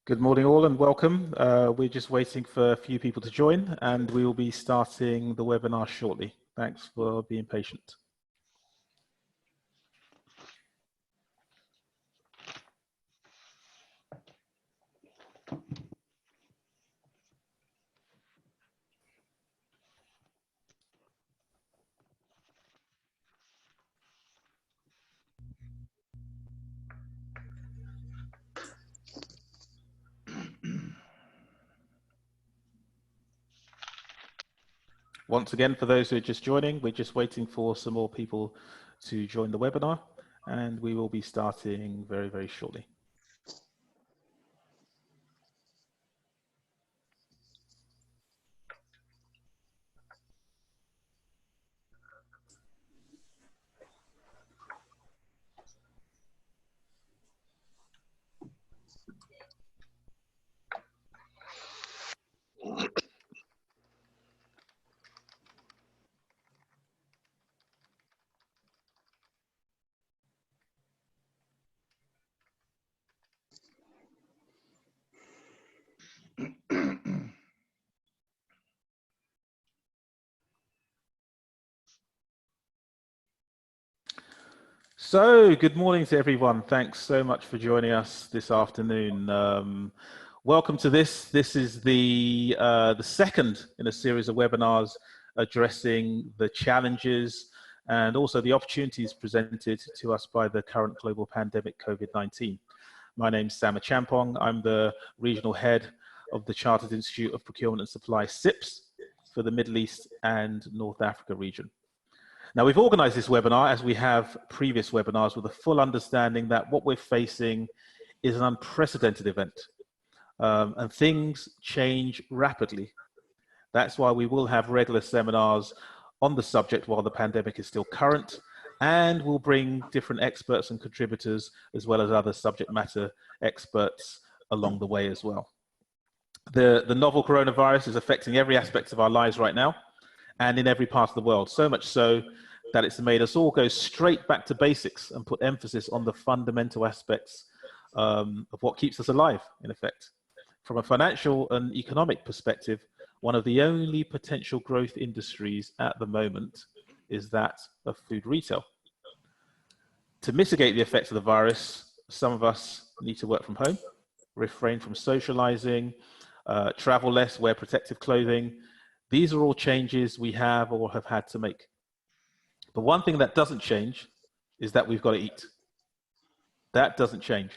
Good morning all and welcome. We're just waiting for a few people to join and we will be starting the webinar shortly. Thanks for being patient. Once again, for those who are just joining, we're just waiting for some more people to join the webinar and we will be starting very, very shortly. So, good morning to everyone. Thanks so much for joining us this afternoon. Welcome to this. This is the second in a series of webinars addressing the challenges and also the opportunities presented to us by the current global pandemic COVID-19. My name's Sam Champong. I'm the regional head of the Chartered Institute of Procurement and Supply, CIPS, for the Middle East and North Africa region. Now, we've organized this webinar as we have previous webinars with a full understanding that what we're facing is an unprecedented event and things change rapidly. That's why we will have regular seminars on the subject while the pandemic is still current, and we'll bring different experts and contributors as well as other subject matter experts along the way as well. The novel coronavirus is affecting every aspect of our lives right now and in every part of the world, so much so that it's made us all go straight back to basics and put emphasis on the fundamental aspects of what keeps us alive, in effect. From a financial and economic perspective, one of the only potential growth industries at the moment is that of food retail. To mitigate the effects of the virus, some of us need to work from home, refrain from socializing, travel less, wear protective clothing. These are all changes we have or have had to make. But one thing that doesn't change is that we've got to eat. That doesn't change.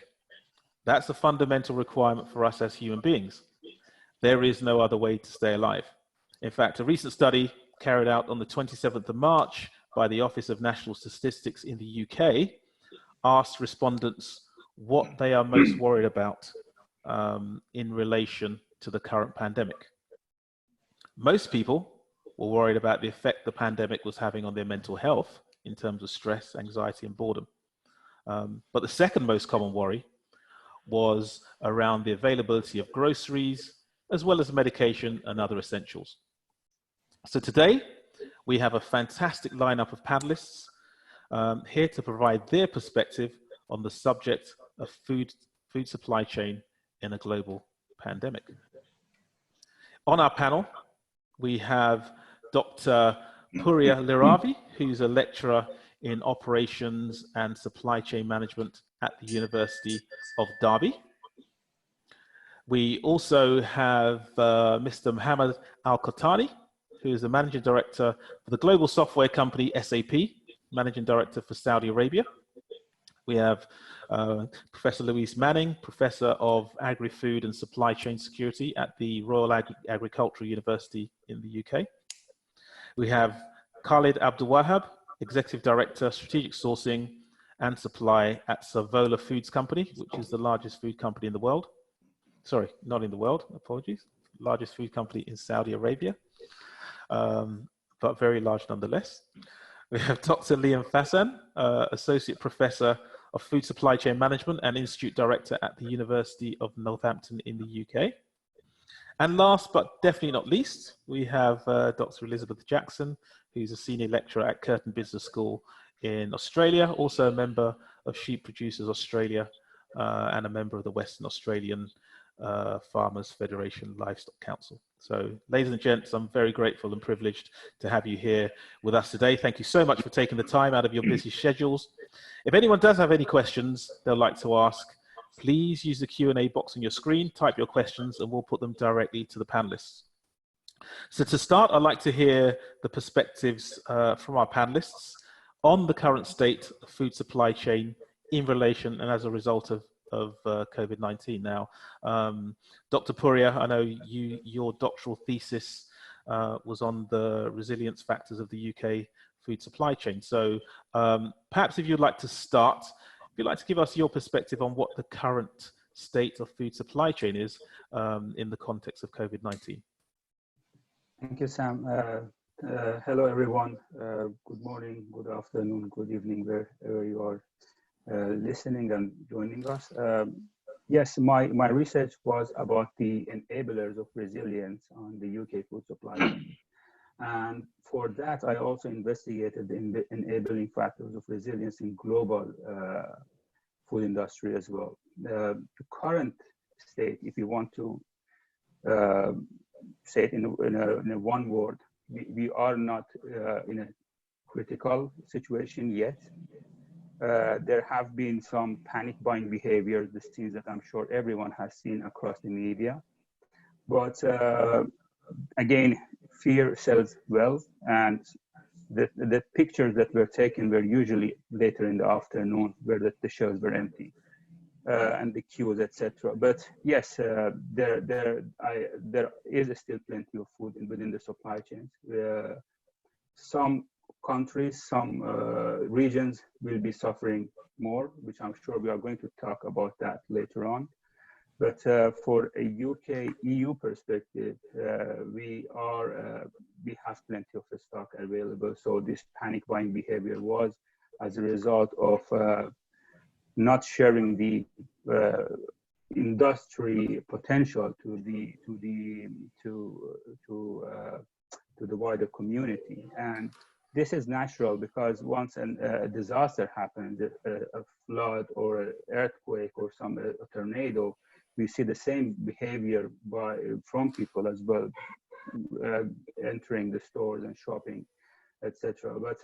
That's a fundamental requirement for us as human beings. There is no other way to stay alive. In fact, a recent study carried out on the 27th of March by the Office of National Statistics in the UK asked respondents what they are most worried about in relation to the current pandemic. Most people were worried about the effect the pandemic was having on their mental health in terms of stress, anxiety, and boredom. But the second most common worry was around the availability of groceries, as well as medication and other essentials. So today, we have a fantastic lineup of panelists here to provide their perspective on the subject of food supply chain in a global pandemic. On our panel, we have Dr. Puriya Liravi, who's a lecturer in operations and supply chain management at the University of Derby. We also have Mr. Mohammed Al-Qahtani, who is the managing director for the global software company SAP, managing director for Saudi Arabia. We have Professor Louise Manning, Professor of Agri-Food and Supply Chain Security at the Royal Agricultural University in the UK. We have Khalid Abdulwahab, Executive Director, Strategic Sourcing and Supply at Savola Foods Company, which is the largest food company in the world. Sorry, not in the world, apologies. Largest food company in Saudi Arabia, but very large nonetheless. We have Dr. Liam Fassan, Associate Professor of Food Supply Chain Management and Institute Director at the University of Northampton in the UK. And last but definitely not least, we have Dr. Elizabeth Jackson, who's a Senior Lecturer at Curtin Business School in Australia, also a member of Sheep Producers Australia and a member of the Western Australian Farmers Federation Livestock Council. So, ladies and gents, I'm very grateful and privileged to have you here with us today. Thank you so much for taking the time out of your busy schedules. If anyone does have any questions they'd like to ask, please use the Q&A box on your screen, type your questions, and we'll put them directly to the panelists. So to start, I'd like to hear the perspectives from our panelists on the current state of food supply chain in relation and as a result of COVID-19. Now, Dr. Puria, I know your doctoral thesis was on the resilience factors of the UK food supply chain. So perhaps if you'd like to start, if you'd like to give us your perspective on what the current state of food supply chain is in the context of COVID-19. Thank you, Sam. Hello, everyone. Good morning, good afternoon, good evening, wherever you are listening and joining us. Yes, my research was about the enablers of resilience on the UK food supply chain. And for that, I also investigated the enabling factors of resilience in global food industry as well. The current state, if you want to say it in a one word, we are not in a critical situation yet. There have been some panic buying behavior, the things that I'm sure everyone has seen across the media. But again, fear sells well, and the pictures that were taken were usually later in the afternoon, where the shelves were empty and the queues, etc. But yes, there is still plenty of food within the supply chains. Some countries, some regions will be suffering more, which I'm sure we are going to talk about that later on. But for a UK-EU perspective, we have plenty of stock available. So this panic buying behavior was as a result of not sharing the industry potential to the wider community. And this is natural because once a disaster happens, a flood or an earthquake or a tornado, we see the same behavior from people as well, entering the stores and shopping, etc. But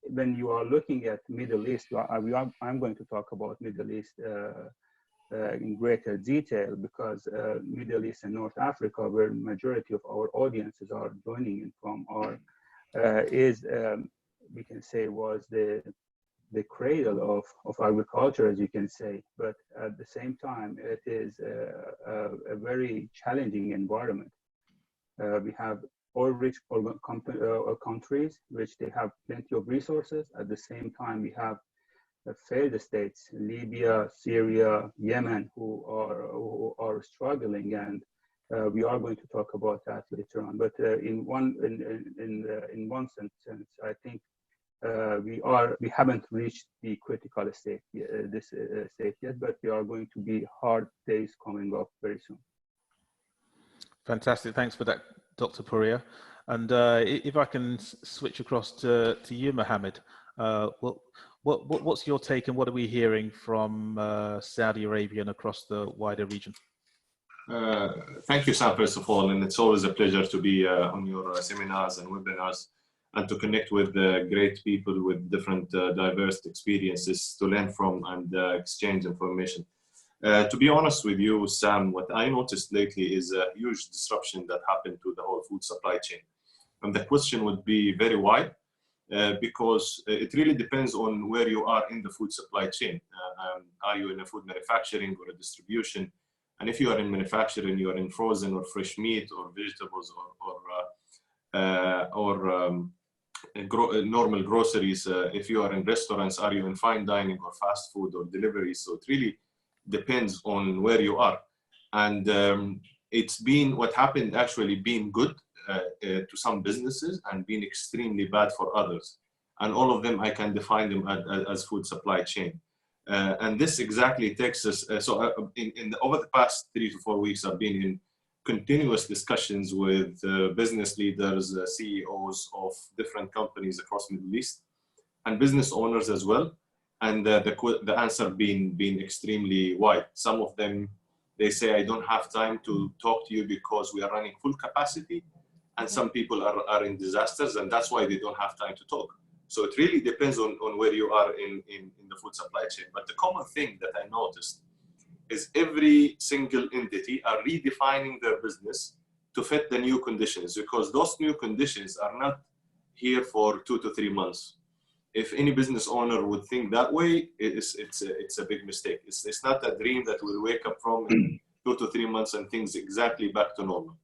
when you are looking at Middle East, I'm going to talk about Middle East in greater detail, because Middle East and North Africa, where majority of our audiences are joining in from, we can say was the cradle of agriculture, as you can say. But at the same time, it is a very challenging environment. We have oil-rich countries, which they have plenty of resources. At the same time, we have failed states, Libya, Syria, Yemen, who are struggling, and we are going to talk about that later on. But in one sense, I think we haven't reached the critical state yet, but there are going to be hard days coming up very soon. Fantastic, thanks for that, Dr. Puria. And if I can switch across to you, Mohammed, what's your take, and what are we hearing from Saudi Arabia and across the wider region? Thank you, Sam, first of all, and it's always a pleasure to be on your seminars and webinars and to connect with great people with different diverse experiences to learn from and exchange information. To be honest with you, Sam, what I noticed lately is a huge disruption that happened to the whole food supply chain. And the question would be very wide because it really depends on where you are in the food supply chain. Are you in a food manufacturing or a distribution? And if you are in manufacturing, you are in frozen or fresh meat or vegetables or normal groceries. If you are in restaurants, are you in fine dining or fast food or delivery? So it really depends on where you are. And it's been, what happened actually being good to some businesses and being extremely bad for others. And all of them, I can define them as food supply chain. And this exactly takes us, over the past 3 to 4 weeks, I've been in continuous discussions with business leaders, CEOs of different companies across the Middle East, and business owners as well. And the answer being extremely wide. Some of them They say, I don't have time to talk to you because we are running full capacity. And some people are in disasters, and that's why they don't have time to talk. So it really depends on where you are in the food supply chain. But the common thing that I noticed is every single entity are redefining their business to fit the new conditions, because those new conditions are not here for 2 to 3 months. If any business owner would think that way, it's a big mistake. It's not a dream that we'll wake up from in 2 to 3 months and things exactly back to normal.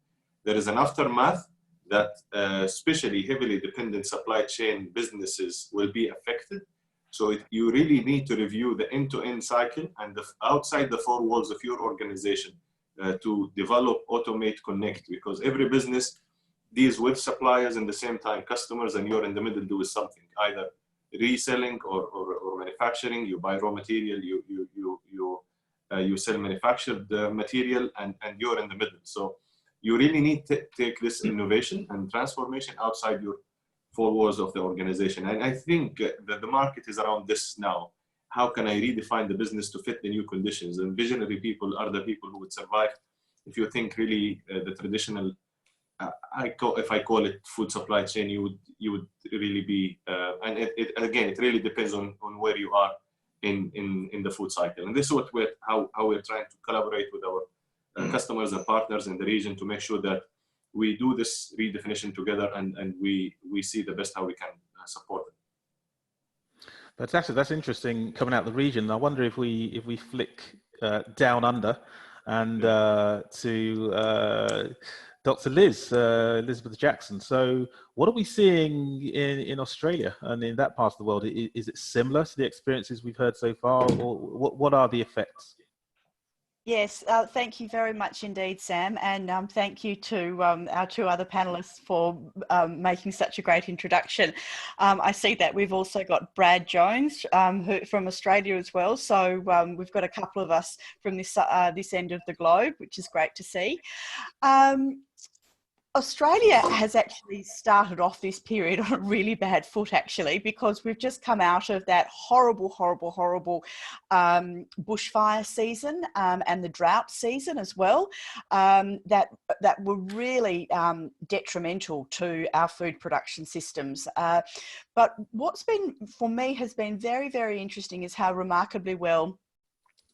There is an aftermath that especially heavily dependent supply chain businesses will be affected. So you really need to review the end-to-end cycle and outside the four walls of your organization to develop, automate, connect, because every business deals with suppliers and the same time customers, and you're in the middle doing something, either reselling or manufacturing. You buy raw material, you sell manufactured material, and you're in the middle. So you really need to take this innovation and transformation outside your four walls of the organization. And I think that the market is around this now. How can I redefine the business to fit the new conditions? And visionary people are the people who would survive. If you think really the traditional, if I call it food supply chain, you would really be, and again, it really depends on where you are in the food cycle. And this is how we're trying to collaborate with our customers and partners in the region to make sure that we do this redefinition together, and we see the best how we can support it. Fantastic. That's interesting coming out of the region. I wonder if we flick down under and to Dr. Liz, Elizabeth Jackson. So what are we seeing in Australia and in that part of the world? Is it similar to the experiences we've heard so far, or what are the effects? Yes, thank you very much indeed, Sam, and thank you to our two other panelists for making such a great introduction. I see that we've also got Brad Jones from Australia as well, so we've got a couple of us from this end of the globe, which is great to see. Australia has actually started off this period on a really bad foot, actually, because we've just come out of that horrible bushfire season and the drought season as well, that were really detrimental to our food production systems. But what's been, for me, has been very, very interesting is how remarkably well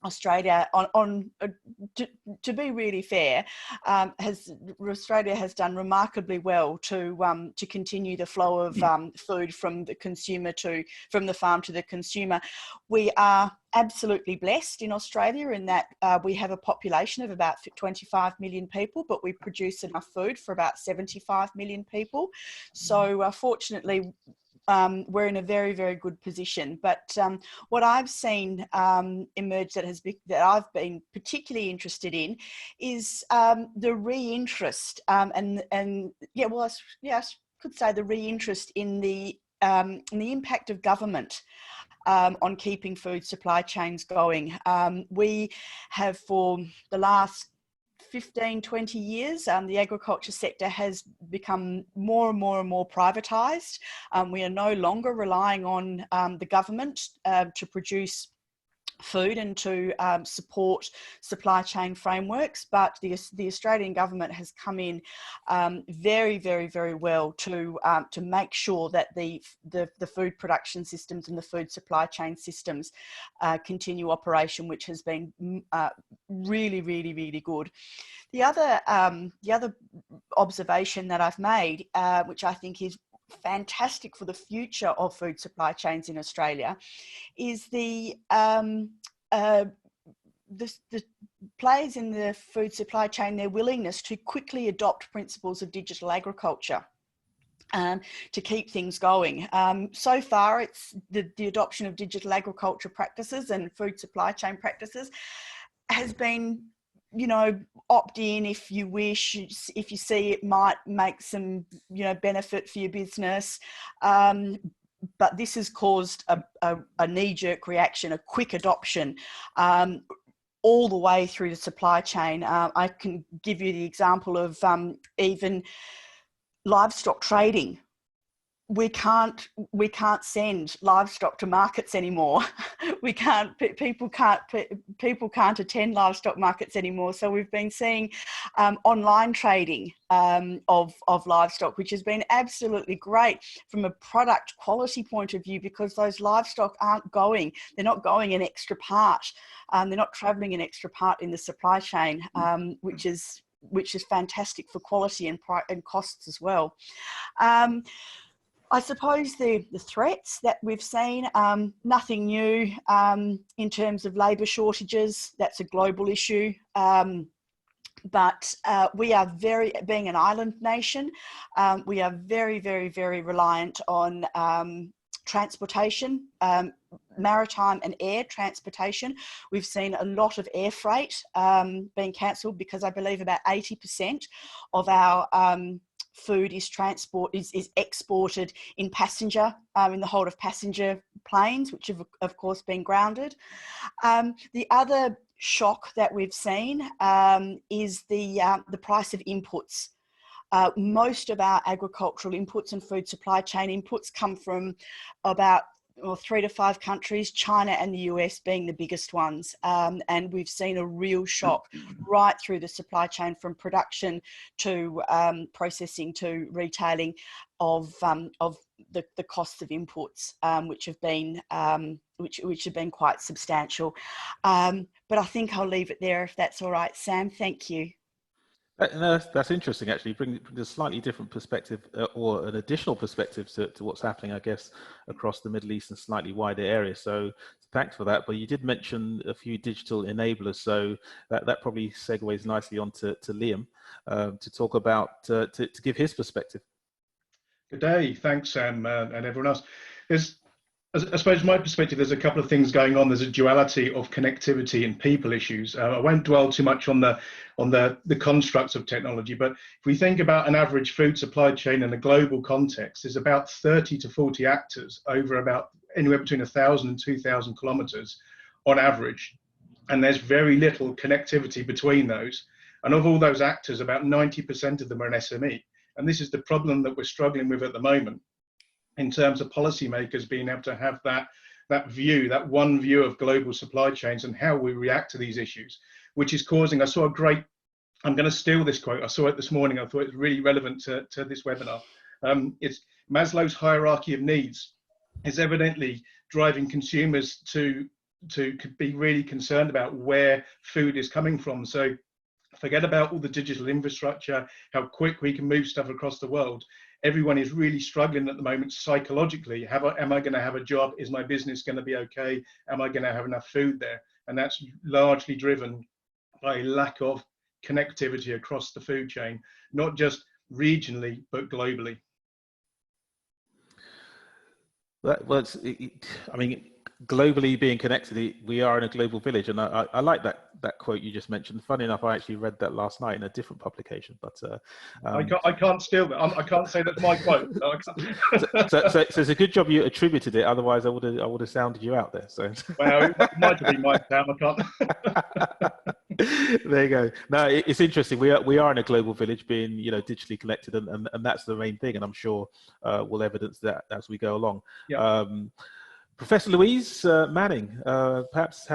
Australia, to be really fair, Australia has done remarkably well to continue the flow of food from the farm to the consumer. We are absolutely blessed in Australia in that we have a population of about 25 million people, but we produce enough food for about 75 million people. So fortunately, we're in a very, very good position. But what I've seen emerge that I've been particularly interested in is the reinterest I could say the reinterest in the impact of government on keeping food supply chains going. We have, for the last 15, 20 years, the agriculture sector has become more and more privatised. We are no longer relying on the government to produce food and to support supply chain frameworks, but the Australian government has come in very, very, very well to make sure that the food production systems and the food supply chain systems continue operation, which has been really, really, really good. The other observation that I've made, which I think is fantastic for the future of food supply chains in Australia, is the players in the food supply chain, their willingness to quickly adopt principles of digital agriculture to keep things going. So far, it's the adoption of digital agriculture practices and food supply chain practices has been, opt in if you wish, if you see it might make some, benefit for your business. But this has caused a knee-jerk reaction, a quick adoption, all the way through the supply chain. I can give you the example of even livestock trading. we can't send livestock to markets anymore. People can't attend livestock markets anymore. So we've been seeing online trading of livestock, which has been absolutely great from a product quality point of view, because those livestock they're not going an extra part. They're not traveling an extra part in the supply chain, which is fantastic for quality and costs as well. I suppose the threats that we've seen, nothing new in terms of labour shortages. That's a global issue. But we are being an island nation, we are very, very, very reliant on transportation, maritime and air transportation. We've seen a lot of air freight being cancelled, because I believe about 80% of our food is exported in passenger, in the hold of passenger planes, which have of course been grounded. The other shock that we've seen is the price of inputs. Most of our agricultural inputs and food supply chain inputs come from about 3 to 5 countries, China and the US being the biggest ones. And we've seen a real shock right through the supply chain, from production to processing to retailing, of the costs of inputs, which have been quite substantial. But I think I'll leave it there if that's all right, Sam. Thank you. No, that's interesting, actually. Bring a slightly different perspective, or an additional perspective to what's happening, I guess, across the Middle East and slightly wider area. So thanks for that. But you did mention a few digital enablers, so that probably segues nicely on to Liam to talk about, to give his perspective. Good day. Thanks, Sam, and everyone else. I suppose my perspective, there's a couple of things going on. There's a duality of connectivity and people issues. I won't dwell too much on the constructs of technology, but if we think about an average food supply chain in a global context, there's about 30 to 40 actors over about anywhere between 1,000 and 2,000 kilometers on average. And there's very little connectivity between those. And of all those actors, about 90% of them are an SME. And this is the problem that we're struggling with at the moment, in terms of policymakers being able to have that one view of global supply chains and how we react to these issues, which is causing, I'm going to steal this quote, I saw it this morning, I thought it was really relevant to this webinar. It's Maslow's hierarchy of needs is evidently driving consumers to be really concerned about where food is coming from. So forget about all the digital infrastructure, how quick we can move stuff across the world. Everyone is really struggling at the moment psychologically. Am I going to have a job? Is my business going to be okay? Am I going to have enough food there? And that's largely driven by a lack of connectivity across the food chain, not just regionally, but globally. I mean, globally being connected, we are in a global village, and I like that quote you just mentioned. Funny enough, I actually read that last night in a different publication, but I can't steal that. I can't say that's my quote. So it's a good job you attributed it. Otherwise, I would have sounded you out there. So well, it might have been my Sam. I can't. There you go. No, it's interesting. We are in a global village, being digitally connected, and that's the main thing. And I'm sure we'll evidence that as we go along. Yeah. Professor Louise Manning, perhaps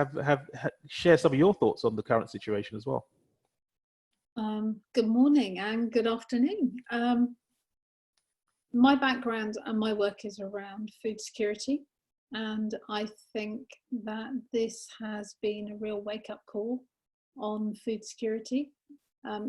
share some of your thoughts on the current situation as well. Good morning and good afternoon. My background and my work is around food security, and I think that this has been a real wake-up call on food security.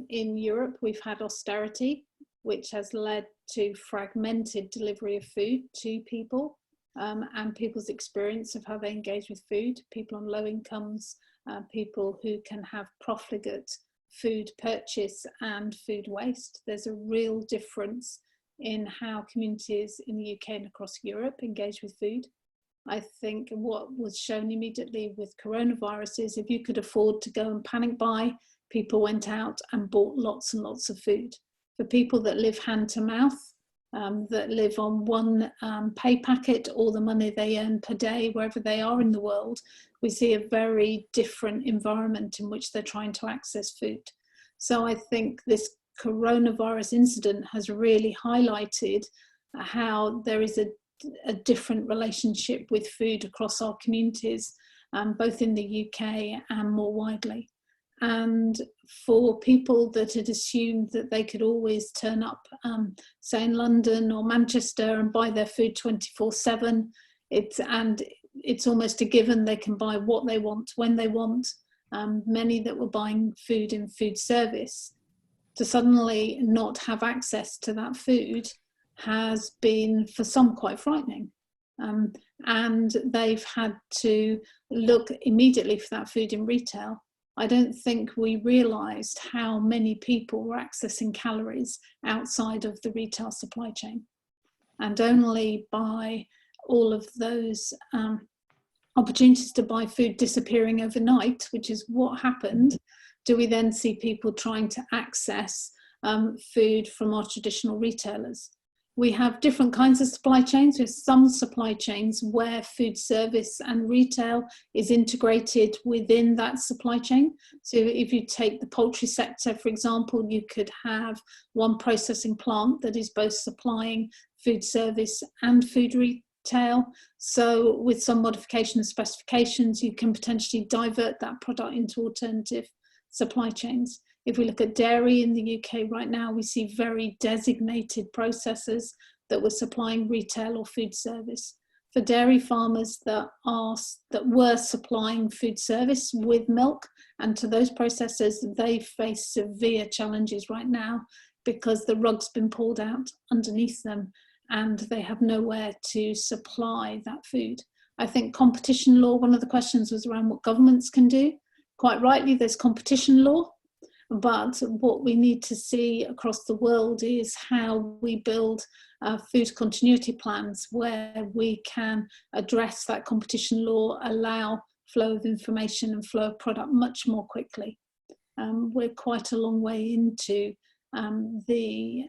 In Europe, we've had austerity, which has led to fragmented delivery of food to people. And people's experience of how they engage with food, people on low incomes, people who can have profligate food purchase and food waste. There's a real difference in how communities in the UK and across Europe engage with food. I think what was shown immediately with coronavirus is if you could afford to go and panic buy, people went out and bought lots and lots of food. For people that live hand to mouth, that live on one pay packet or the money they earn per day, wherever they are in the world, we see a very different environment in which they're trying to access food. So I think this coronavirus incident has really highlighted how there is a different relationship with food across our communities, both in the UK and more widely. And for people that had assumed that they could always turn up, say in London or Manchester, and buy their food 24/7, it's almost a given they can buy what they want when they want. Many that were buying food in food service, to suddenly not have access to that food has been for some quite frightening. And they've had to look immediately for that food in retail. I don't think we realised how many people were accessing calories outside of the retail supply chain. And only by all of those opportunities to buy food disappearing overnight, which is what happened, do we then see people trying to access food from our traditional retailers. We have different kinds of supply chains. There's some supply chains where food service and retail is integrated within that supply chain. So if you take the poultry sector, for example, you could have one processing plant that is both supplying food service and food retail. So with some modification of specifications, you can potentially divert that product into alternative supply chains. If we look at dairy in the UK right now, we see very designated processors that were supplying retail or food service. For dairy farmers that were supplying food service with milk, and to those processors, they face severe challenges right now because the rug's been pulled out underneath them and they have nowhere to supply that food. I think competition law, one of the questions was around what governments can do. Quite rightly, there's competition law. But what we need to see across the world is how we build food continuity plans where we can address that competition law, allow flow of information and flow of product much more quickly. We're quite a long way into the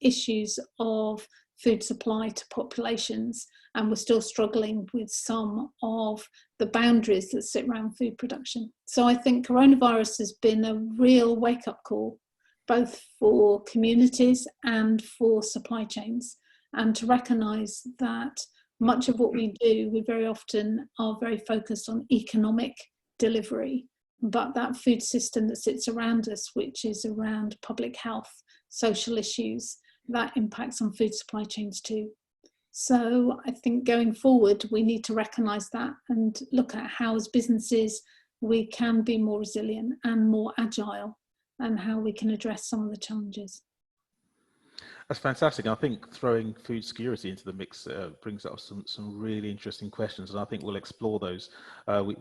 issues of food supply to populations, and we're still struggling with some of the boundaries that sit around food production. So I think coronavirus has been a real wake-up call, both for communities and for supply chains, and to recognise that much of what we do, we very often are very focused on economic delivery, but that food system that sits around us, which is around public health, social issues, that impacts on food supply chains too. So I think going forward, we need to recognise that and look at how as businesses we can be more resilient and more agile, and how we can address some of the challenges. That's fantastic. I think throwing food security into the mix brings up some really interesting questions, and I think we'll explore those.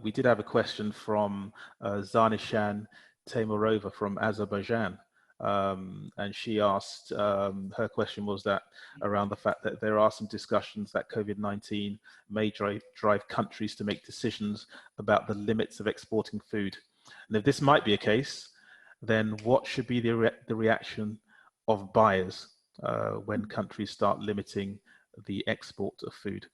We did have a question from Zanishan Teimurova from Azerbaijan. And she asked, her question was that around the fact that there are some discussions that COVID-19 may drive countries to make decisions about the limits of exporting food. And if this might be a case, then what should be the reaction of buyers when countries start limiting the export of food?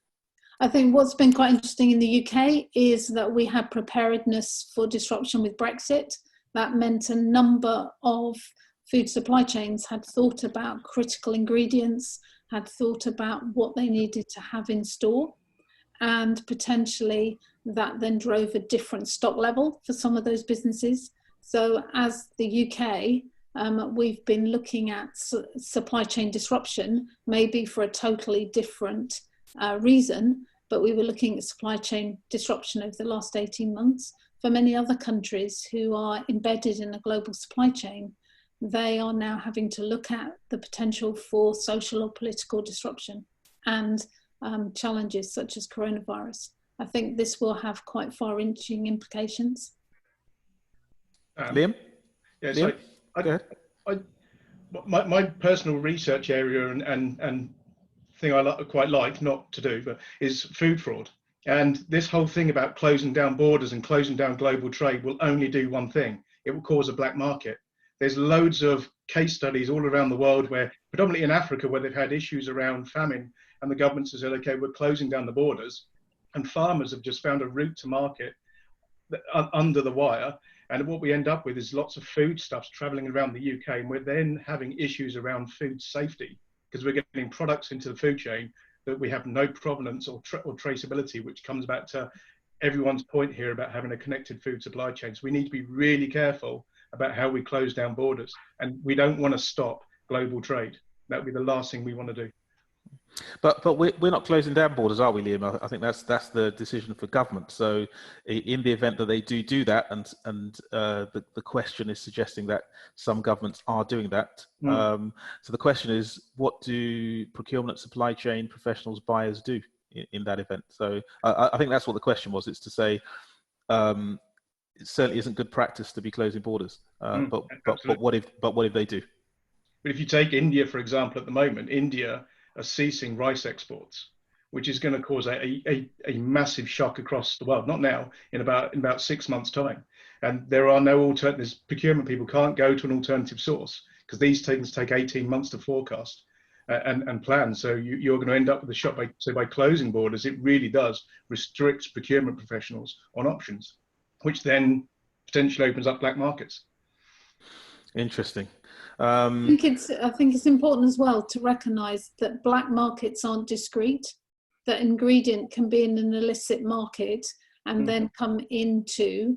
I think what's been quite interesting in the UK is that we had preparedness for disruption with Brexit. That meant a number of food supply chains had thought about critical ingredients, had thought about what they needed to have in store, and potentially that then drove a different stock level for some of those businesses. So as the UK, we've been looking at supply chain disruption, maybe for a totally different reason, but we were looking at supply chain disruption over the last 18 months. For many other countries who are embedded in a global supply chain, they are now having to look at the potential for social or political disruption and challenges such as coronavirus. I think this will have quite far-reaching implications. Liam? Yeah, Liam? so my personal research area and thing I quite like not to do, but is food fraud. And this whole thing about closing down borders and closing down global trade will only do one thing. It will cause a black market. There's loads of case studies all around the world where, predominantly in Africa, where they've had issues around famine, and the governments have said, okay, we're closing down the borders, and farmers have just found a route to market under the wire. And what we end up with is lots of foodstuffs traveling around the UK, and we're then having issues around food safety because we're getting products into the food chain that we have no provenance or traceability, which comes back to everyone's point here about having a connected food supply chain. So we need to be really careful about how we close down borders, and we don't want to stop global trade. That would be the last thing we want to do. But we're not closing down borders, are we, Liam? I think that's the decision for government. So in the event that they do that, and the question is suggesting that some governments are doing that. So the question is, what do procurement, supply chain professionals, buyers do in that event? So I think that's what the question was. It's to say it certainly isn't good practice to be closing borders. But what if they do? But if you take India, for example, at the moment, India are ceasing rice exports, which is going to cause a massive shock across the world. Not now, in about 6 months' time. And there are no alternatives. Procurement people can't go to an alternative source because these things take 18 months to forecast and plan. So you're going to end up with a shock by closing borders. It really does restrict procurement professionals on options, which then potentially opens up black markets. Interesting. I think it's important as well to recognise that black markets aren't discrete, that ingredient can be in an illicit market and then come into,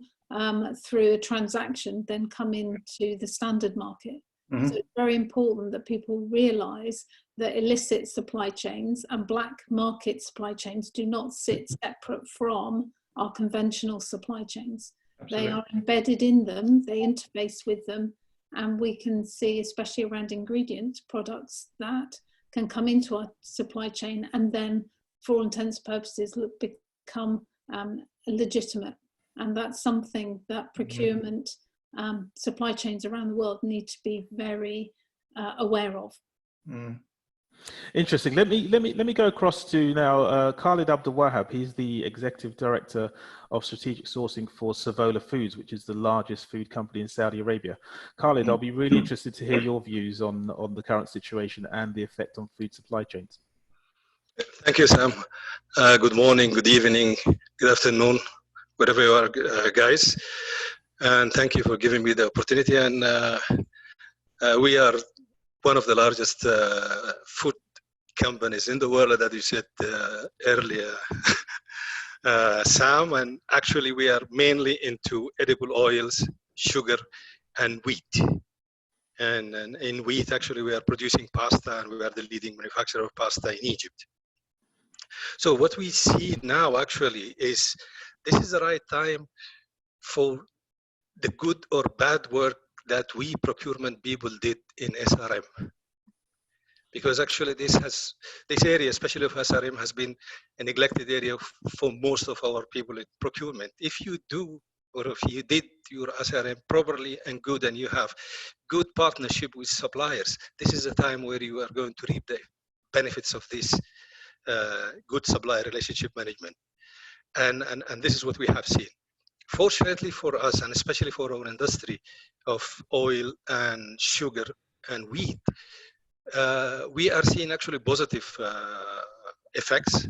through a transaction, then come into the standard market. So it's very important that people realise that illicit supply chains and black market supply chains do not sit separate from our conventional supply chains. Absolutely. They are embedded in them, they interface with them, and we can see, especially around ingredient products, that can come into our supply chain and then, for all intents and purposes, become legitimate. And that's something that procurement supply chains around the world need to be very aware of. Interesting. Let me go across to now Khalid Abdul Wahab. He's the Executive Director of Strategic Sourcing for Savola Foods, which is the largest food company in Saudi Arabia. Khalid, I'll be really interested to hear your views on the current situation and the effect on food supply chains. Thank you, Sam. Good morning, good evening, good afternoon, wherever you are, guys. And thank you for giving me the opportunity. And we are one of the largest food companies in the world, that you said earlier, Sam. And actually, we are mainly into edible oils, sugar, and wheat. And in wheat, actually, we are producing pasta, and we are the leading manufacturer of pasta in Egypt. So what we see now, actually, is this is the right time for the good or bad work that we procurement people did in SRM, because actually this area, especially of SRM, has been a neglected area for most of our people in procurement. If you do, or if you did your SRM properly and good, and you have good partnership with suppliers, this is the time where you are going to reap the benefits of this good supply relationship management. And this is what we have seen. Fortunately for us, and especially for our industry of oil and sugar and wheat, we are seeing actually positive effects,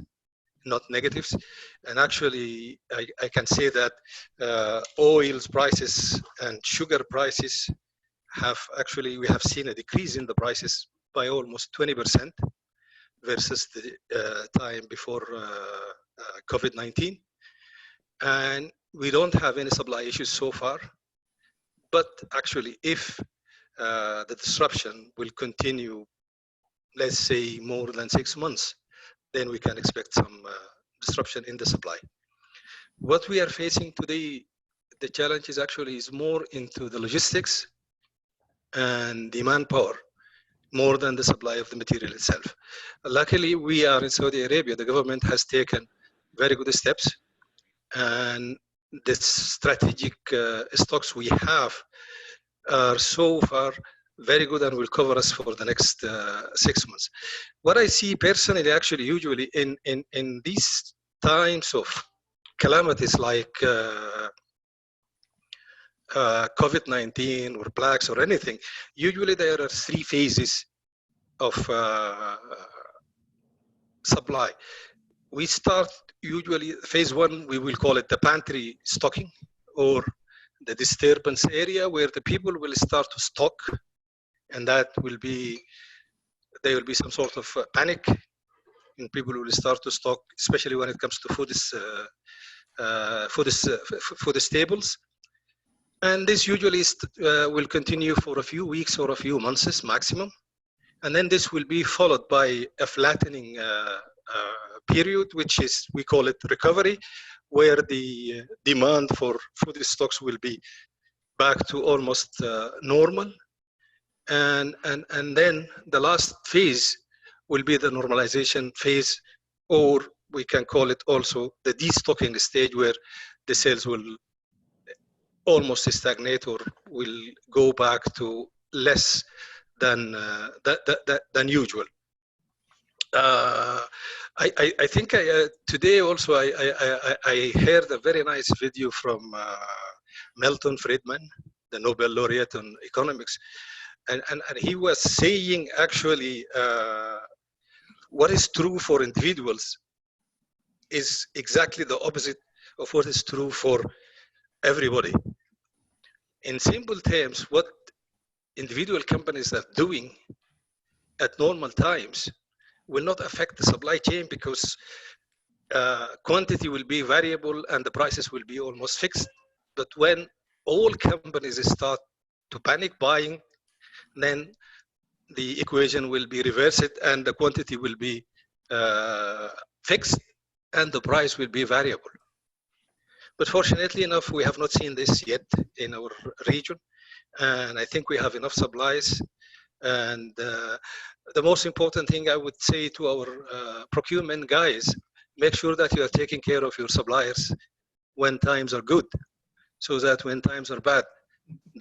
not negatives. And actually, I can say that oils prices and sugar prices we have seen a decrease in the prices by almost 20% versus the time before COVID-19. And we don't have any supply issues so far, but actually if the disruption will continue, let's say more than 6 months, then we can expect some disruption in the supply. What we are facing today, the challenge is more into the logistics and the manpower, more than the supply of the material itself. Luckily, we are in Saudi Arabia. The government has taken very good steps, and the strategic stocks we have are so far very good and will cover us for the next 6 months. What I see personally, actually, usually in these times of calamities like COVID-19 or plagues or anything, usually there are 3 phases of supply. We start usually phase 1, we will call it the pantry stocking, or the disturbance area, where the people will start to stock, and that will be there will be some sort of panic, and people will start to stock, especially when it comes to food staples. And this usually will continue for a few weeks or a few months maximum. And then this will be followed by a flattening period, which is, we call it recovery, where the demand for food stocks will be back to almost normal. And then the last phase will be the normalization phase, or we can call it also the destocking stage, where the sales will almost stagnate or will go back to less than usual. I think today also I heard a very nice video from Milton Friedman, the Nobel laureate on economics, and he was saying actually what is true for individuals is exactly the opposite of what is true for everybody. In simple terms, what individual companies are doing at normal times will not affect the supply chain, because quantity will be variable and the prices will be almost fixed. But when all companies start to panic buying, then the equation will be reversed and the quantity will be fixed and the price will be variable. But fortunately enough, we have not seen this yet in our region. And I think we have enough supplies. And the most important thing I would say to our procurement guys, make sure that you are taking care of your suppliers when times are good, so that when times are bad,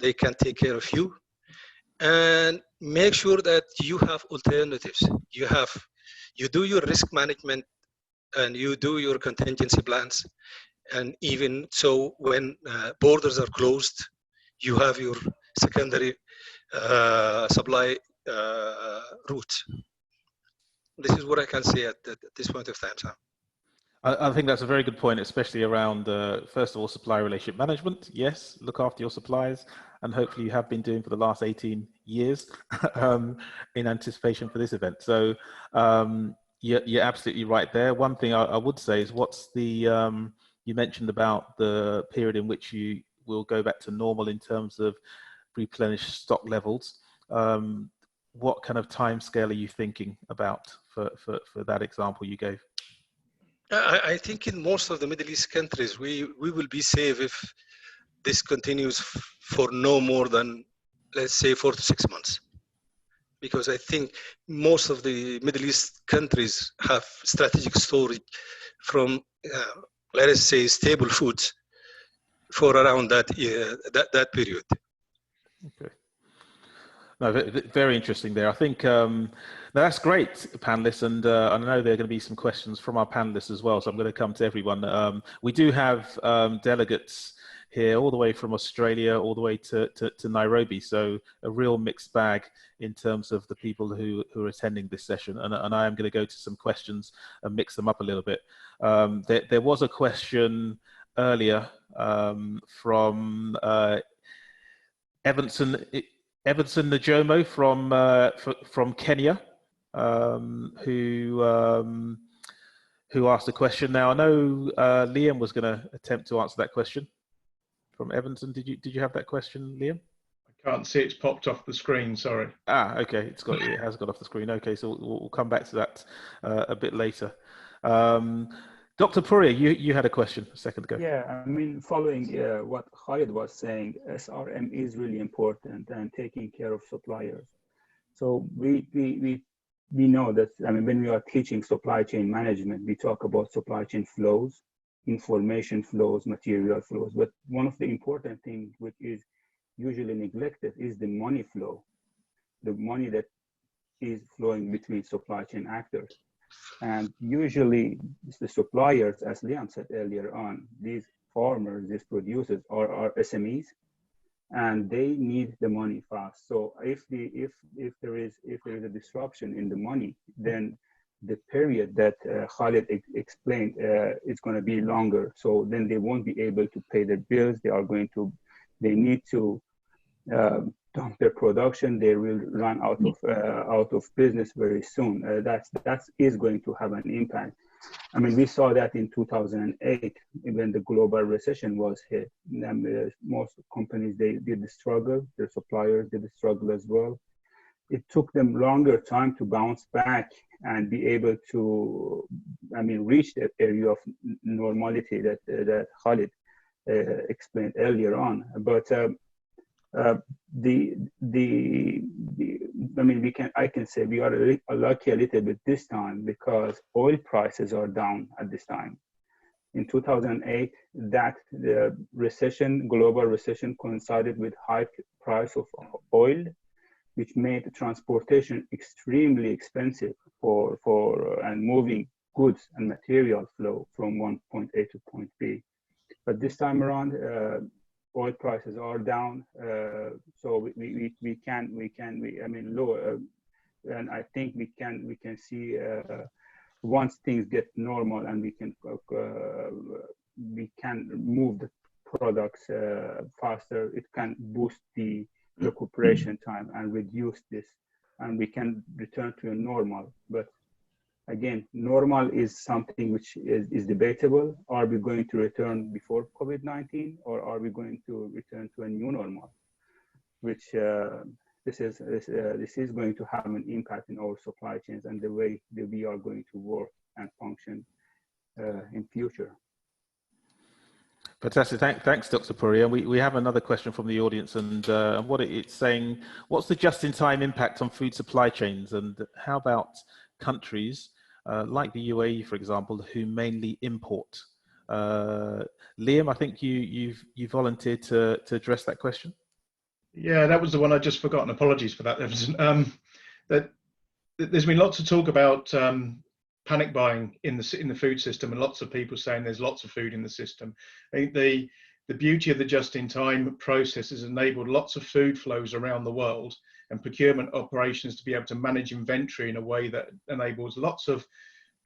they can take care of you. And make sure that you have alternatives. You do your risk management and you do your contingency plans. And even so, when borders are closed, you have your secondary supply routes. This is what I can say at this point of time, Sam. I think that's a very good point, especially around, first of all, supply relationship management. Yes, look after your suppliers, and hopefully you have been doing for the last 18 years in anticipation for this event. So you're absolutely right there. One thing I would say is, what's the, you mentioned about the period in which you will go back to normal in terms of replenished stock levels. What kind of time scale are you thinking about for that example you gave? I think in most of the Middle East countries, we will be safe if this continues for no more than, let's say, 4 to 6 months. Because I think most of the Middle East countries have strategic storage from, let us say, stable foods for around that period. Okay. No, very interesting there. I think that's great, panelists, and I know there are going to be some questions from our panelists as well, so I'm going to come to everyone. We do have delegates here all the way from Australia, all the way to Nairobi, so a real mixed bag in terms of the people who are attending this session, and I am going to go to some questions and mix them up a little bit. There was a question earlier from Evanson Najomo from Kenya, who asked a question. Now I know Liam was going to attempt to answer that question from Evanson. Did you have that question, Liam? I can't see, it's popped off the screen. Sorry. Okay, it has got off the screen. Okay, so we'll come back to that a bit later. Dr. Puria, you had a question a second ago. Yeah, I mean, following what Khalid was saying, SRM is really important, and taking care of suppliers. So we know that, I mean, when we are teaching supply chain management, we talk about supply chain flows, information flows, material flows. But one of the important things which is usually neglected is the money flow, the money that is flowing between supply chain actors. And usually the suppliers, as Liam said earlier on, these farmers, these producers are SMEs, and they need the money fast. So if there is a disruption in the money, then the period that Khalid explained is going to be longer. So then they won't be able to pay their bills. They need to dump their production, they will run out of business very soon. That is going to have an impact. I mean, we saw that in 2008 when the global recession was hit. Most companies, they did struggle. Their suppliers did struggle as well. It took them longer time to bounce back and be able to, I mean, reach that area of normality that Khalid explained earlier on. But I mean, I can say we are lucky a little bit this time because oil prices are down at this time. In 2008, the global recession coincided with high price of oil, which made transportation extremely expensive and moving goods and material flow from one point A to point B. But this time around, oil prices are down, so we can lower, and I think we can see once things get normal and we can move the products faster, it can boost the recuperation time and reduce this, and we can return to a normal. But again, normal is something which is debatable. Are we going to return before COVID-19, or are we going to return to a new normal? Which this is going to have an impact in our supply chains and the way that we are going to work and function in future. Fantastic. Thanks, Dr. Puria. We have another question from the audience, and what it's saying, what's the just-in-time impact on food supply chains, and how about countries like the UAE, for example, who mainly import? Liam, I think you volunteered to address that question. Yeah, that was the one I just forgotten. Apologies for that, Evan. There's been lots of talk about panic buying in the food system, and lots of people saying there's lots of food in the system. I think the beauty of the just-in-time process has enabled lots of food flows around the world and procurement operations to be able to manage inventory in a way that enables lots of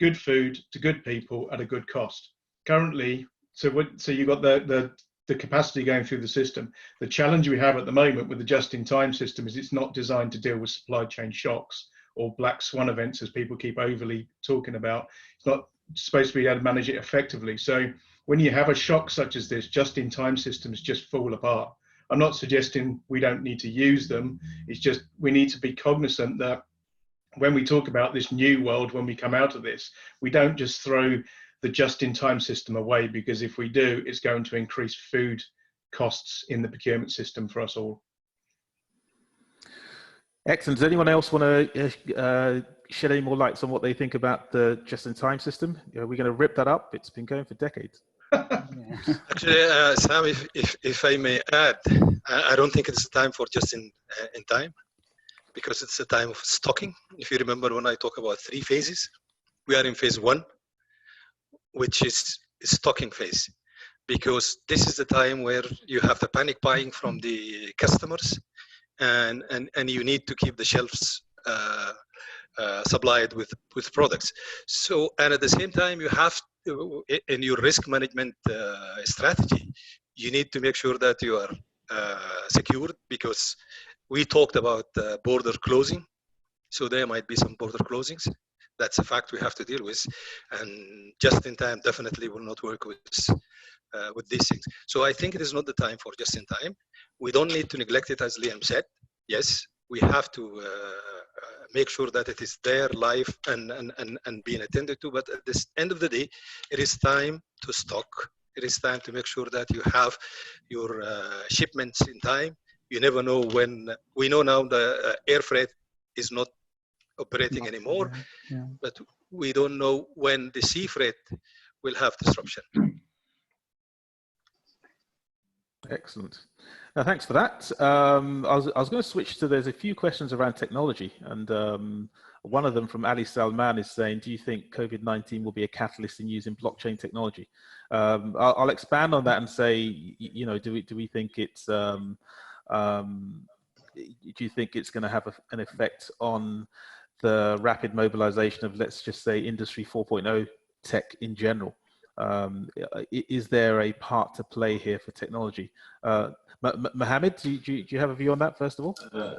good food to good people at a good cost. Currently, so you've got the capacity going through the system. The challenge we have at the moment with the just-in-time system is it's not designed to deal with supply chain shocks or black swan events, as people keep overly talking about. It's not supposed to be able to manage it effectively. So when you have a shock such as this, just-in-time systems just fall apart. I'm not suggesting we don't need to use them. It's just we need to be cognizant that when we talk about this new world, when we come out of this, we don't just throw the just-in-time system away, because if we do, it's going to increase food costs in the procurement system for us all. Excellent. Does anyone else want to shed any more lights on what they think about the just-in-time system? Are we going to rip that up? It's been going for decades. Actually, Sam, if I may add, I don't think it's a time for just-in-time, because it's a time of stocking. If you remember when I talk about 3 phases, we are in phase 1, which is stocking phase, because this is the time where you have the panic buying from the customers, and you need to keep the shelves supplied with products. So, and at the same time, you have to, in your risk management strategy, you need to make sure that you are secured, because we talked about border closing. So there might be some border closings. That's a fact we have to deal with, and just in time definitely will not work with these things. So I think it is not the time for just in time. We don't need to neglect it, as Liam said. Yes, we have to make sure that it is there live and being attended to. But at this end of the day, it is time to stock. It is time to make sure that you have your shipments in time. You never know when. We know now the air freight is not operating anymore, but we don't know when the sea freight will have disruption. Excellent. Thanks for that. I was going to switch to, there's a few questions around technology, and one of them from Ali Salman is saying, do you think COVID-19 will be a catalyst in using blockchain technology? I'll expand on that and say, you know, do we think it's, do you think it's going to have an effect on the rapid mobilization of, let's just say, Industry 4.0 tech in general? Is there a part to play here for technology? Mohammed, do you have a view on that, first of all?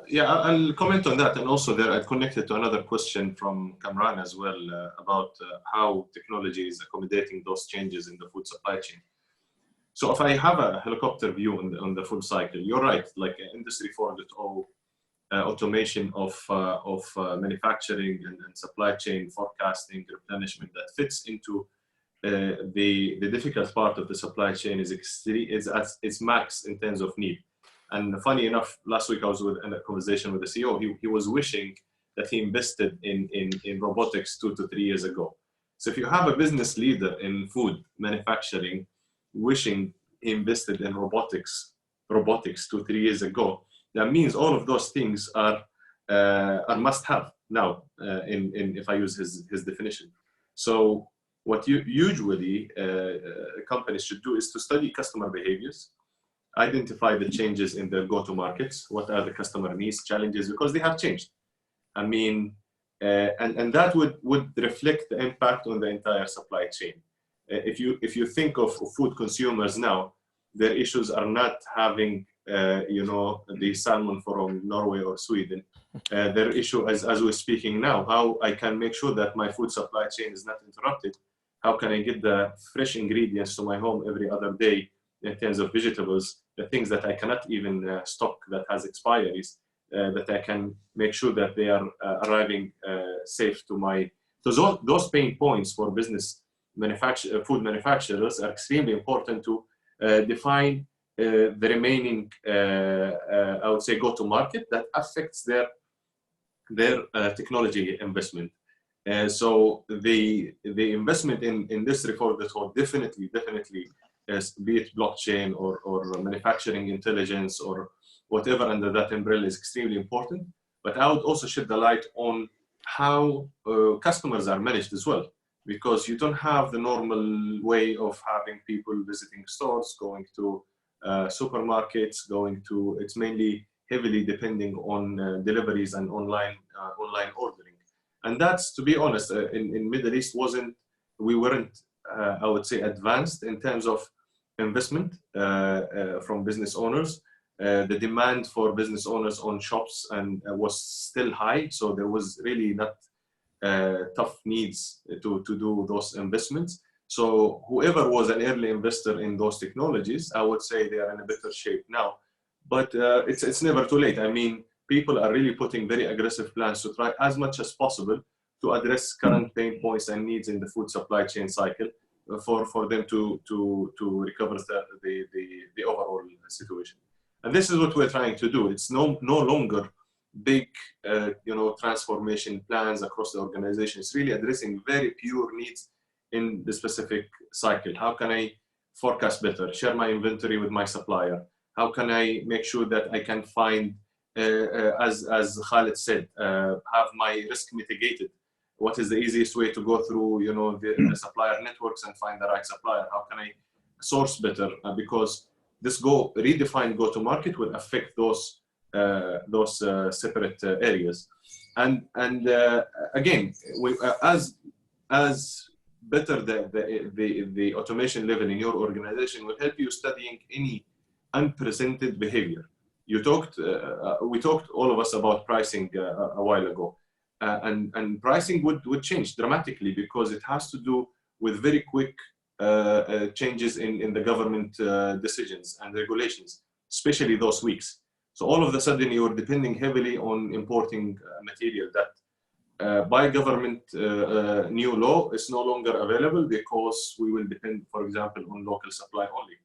Yeah, I'll comment on that. And also there, I'd connected to another question from Kamran as well about how technology is accommodating those changes in the food supply chain. So if I have a helicopter view on the full cycle, you're right, like Industry 4.0, automation of manufacturing and supply chain forecasting, replenishment that fits into the difficult part of the supply chain is at its max in terms of need. And funny enough, last week I was in a conversation with the CEO. He was wishing that he invested in robotics 2 to 3 years ago. So if you have a business leader in food manufacturing wishing he invested in robotics 2 3 years ago, that means all of those things are must-have now. If I use his definition, so what usually companies should do is to study customer behaviors, identify the changes in their go-to-markets, what are the customer needs, challenges, because they have changed. I mean, and that would reflect the impact on the entire supply chain. If you think of food consumers now, their issues are not having the salmon from Norway or Sweden. Their issue, as we're speaking now, how I can make sure that my food supply chain is not interrupted. How can I get the fresh ingredients to my home every other day in terms of vegetables, the things that I cannot even stock that has expiries, that I can make sure that they are arriving safe to my. So those pain points for business food manufacturers are extremely important to define the remaining, I would say, go-to-market that affects their technology investment. So the investment in Industry 4.0 definitely be it blockchain or manufacturing intelligence or whatever under that umbrella is extremely important. But I would also shed the light on how customers are managed as well, because you don't have the normal way of having people visiting stores, going to supermarkets, it's mainly heavily depending on deliveries and online ordering. And that's, to be honest, in Middle East we weren't, I would say, advanced in terms of investment from business owners. The demand for business owners on shops was still high, so there was really not tough needs to do those investments. So whoever was an early investor in those technologies, I would say they are in a better shape now. But it's never too late. I mean, people are really putting very aggressive plans to try as much as possible to address current pain points and needs in the food supply chain cycle for them to recover the overall situation. And this is what we're trying to do. It's no longer big transformation plans across the organization. It's really addressing very pure needs in the specific cycle. How can I forecast better, share my inventory with my supplier? How can I make sure that I can find, as Khalid said, have my risk mitigated? What is the easiest way to go through, the supplier networks and find the right supplier? How can I source better? Because this redefined go-to-market will affect those separate areas. And again, as better the automation level in your organization will help you studying any unprecedented behavior. We talked all of us about pricing a while ago, and pricing would change dramatically because it has to do with very quick changes in the government decisions and regulations, especially those weeks. So all of a sudden you're depending heavily on importing material that by government new law is no longer available because we will depend, for example, on local supply only.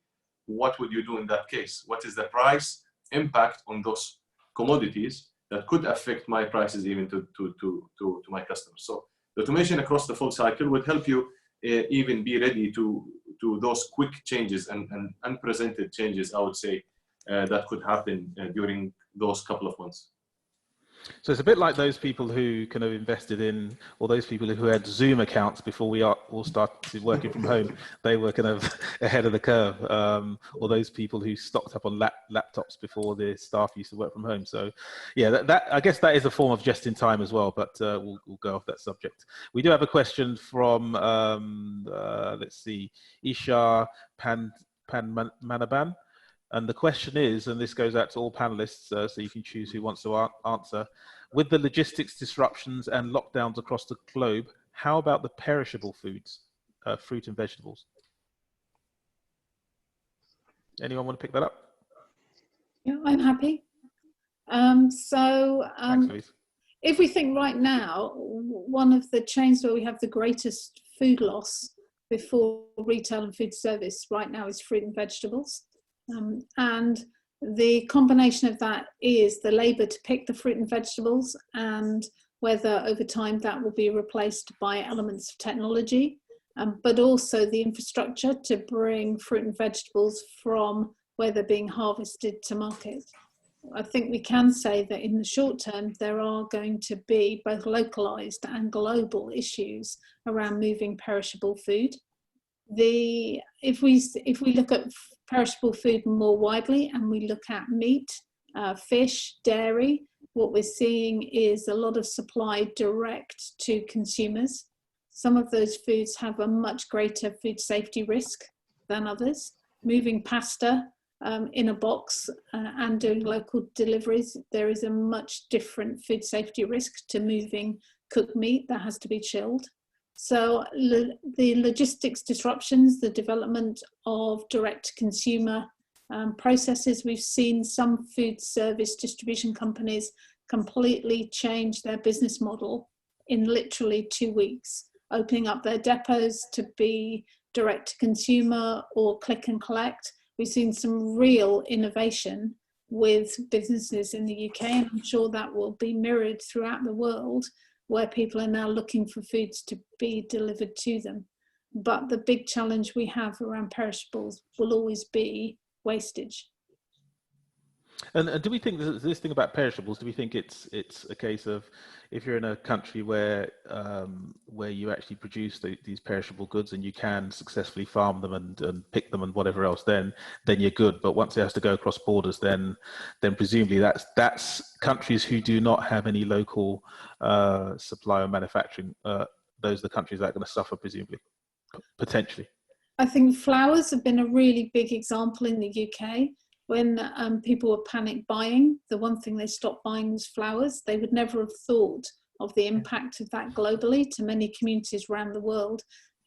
What would you do in that case? What is the price impact on those commodities that could affect my prices even to my customers? So the automation across the full cycle would help you even be ready to those quick changes and unprecedented changes, I would say, that could happen during those couple of months. So it's a bit like those people who kind of invested in, or those people who had Zoom accounts before we all started working from home. They were kind of ahead of the curve. Or those people who stocked up on laptops before the staff used to work from home. So yeah, that I guess that is a form of just in time as well, but we'll go off that subject. We do have a question from, let's see, Isha Manaban. And the question is, and this goes out to all panelists, so you can choose who wants to answer. With the logistics disruptions and lockdowns across the globe, how about the perishable foods, fruit and vegetables? Anyone want to pick that up? Yeah, I'm happy. Thanks, Louise. If we think right now, one of the chains where we have the greatest food loss before retail and food service right now is fruit and vegetables. And the combination of that is the labour to pick the fruit and vegetables, and whether over time that will be replaced by elements of technology, but also the infrastructure to bring fruit and vegetables from where they're being harvested to market. I think we can say that in the short term, there are going to be both localised and global issues around moving perishable food. If we look at perishable food more widely and we look at meat, fish, dairy, what we're seeing is a lot of supply direct to consumers. Some of those foods have a much greater food safety risk than others. Moving pasta in a box and doing local deliveries, there is a much different food safety risk to moving cooked meat that has to be chilled. So the logistics disruptions, the development of direct consumer processes, we've seen some food service distribution companies completely change their business model in literally 2 weeks, opening up their depots to be direct to consumer or click and collect. We've seen some real innovation with businesses in the UK, and I'm sure that will be mirrored throughout the world, where people are now looking for foods to be delivered to them. But the big challenge we have around perishables will always be wastage. And do we think this thing about perishables? Do we think it's a case of, if you're in a country where you actually produce these perishable goods and you can successfully farm them and pick them and whatever else, then you're good. But once it has to go across borders, then presumably that's countries who do not have any local supply or manufacturing. Those are the countries that are going to suffer, presumably, potentially. I think flowers have been a really big example in the UK. When people were panic buying, the one thing they stopped buying was flowers. They would never have thought of the impact of that globally to many communities around the world,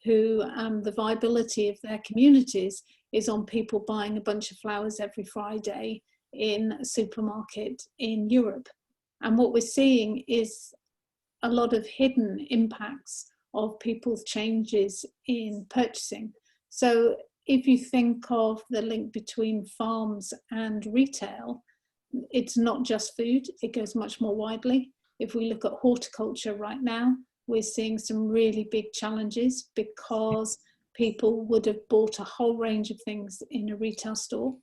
who the viability of their communities is on people buying a bunch of flowers every Friday in a supermarket in Europe. And what we're seeing is a lot of hidden impacts of people's changes in purchasing. So if you think of the link between farms and retail, it's not just food, it goes much more widely. If we look at horticulture right now, we're seeing some really big challenges because people would have bought a whole range of things in a retail store.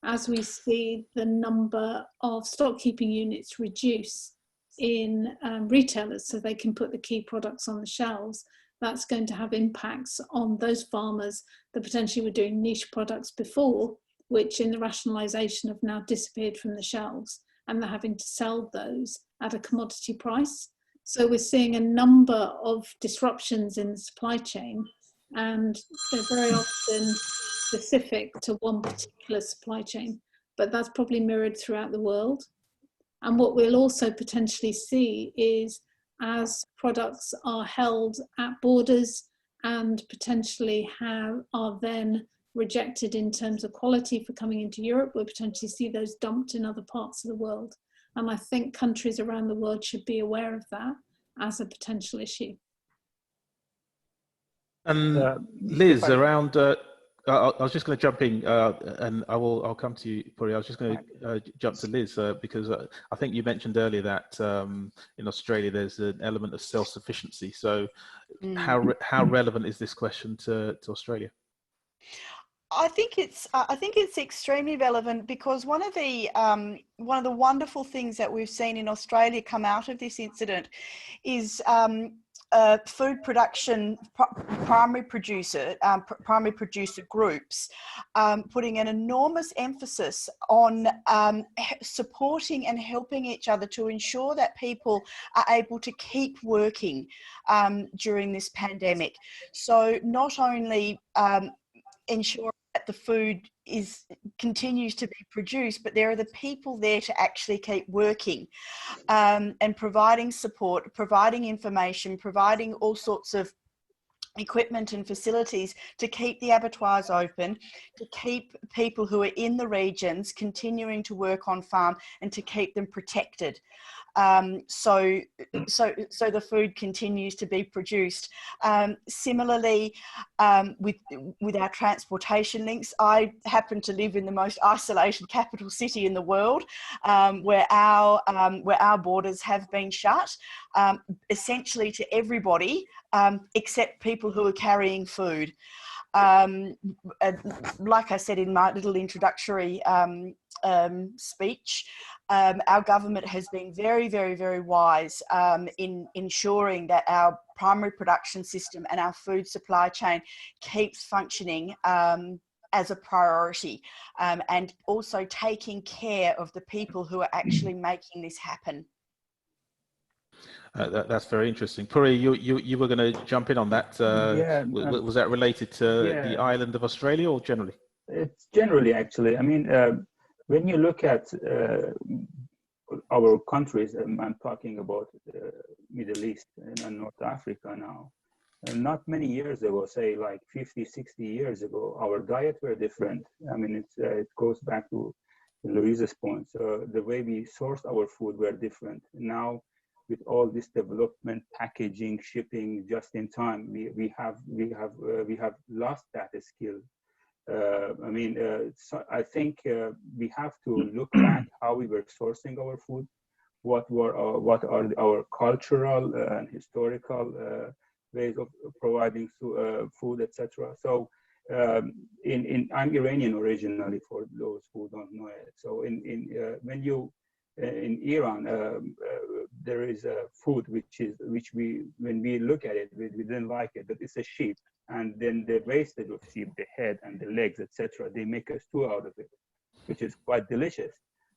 As we see the number of stock keeping units reduce in retailers so they can put the key products on the shelves, that's going to have impacts on those farmers that potentially were doing niche products before, which in the rationalisation have now disappeared from the shelves, and they're having to sell those at a commodity price. So we're seeing a number of disruptions in the supply chain, and they're very often specific to one particular supply chain, but that's probably mirrored throughout the world. And what we'll also potentially see is, as products are held at borders and potentially are then rejected in terms of quality for coming into Europe, we'll potentially see those dumped in other parts of the world. And I think countries around the world should be aware of that as a potential issue. And Liz, around, I was just going to jump in, and I'll come to you, Puri. I was just going to jump to Liz because I think you mentioned earlier that in Australia there's an element of self-sufficiency. So how relevant is this question to Australia? I think it's extremely relevant, because one of the wonderful things that we've seen in Australia come out of this incident is food production primary producer groups putting an enormous emphasis on supporting and helping each other to ensure that people are able to keep working during this pandemic. So not only ensure that the food continues to be produced, but there are the people there to actually keep working, and providing support, providing information, providing all sorts of equipment and facilities to keep the abattoirs open, to keep people who are in the regions continuing to work on farm, and to keep them protected. So the food continues to be produced. Similarly, with our transportation links, I happen to live in the most isolated capital city in the world, where our borders have been shut, essentially to everybody except people who are carrying food. Like I said in my little introductory speech, our government has been very, very, very wise in ensuring that our primary production system and our food supply chain keeps functioning as a priority, and also taking care of the people who are actually making this happen. That's very interesting. Puri, you were going to jump in on that. Was that related to the island of Australia or generally? It's generally, actually. I mean, when you look at our countries, I'm talking about Middle East and North Africa now, and not many years ago, say like 50, 60 years ago, our diet were different. I mean, it goes back to Louise's point. So the way we sourced our food were different. Now, with all this development, packaging, shipping, just in time, we have lost that skill. So I think we have to look back how we were sourcing our food, what are our cultural and historical ways of providing food, etc. So I'm Iranian originally, for those who don't know it. So in Iran, there is a food when we look at it, we didn't like it, but it's a sheep, and then the wastage of sheep, the head and the legs, etc. They make a stew out of it, which is quite delicious,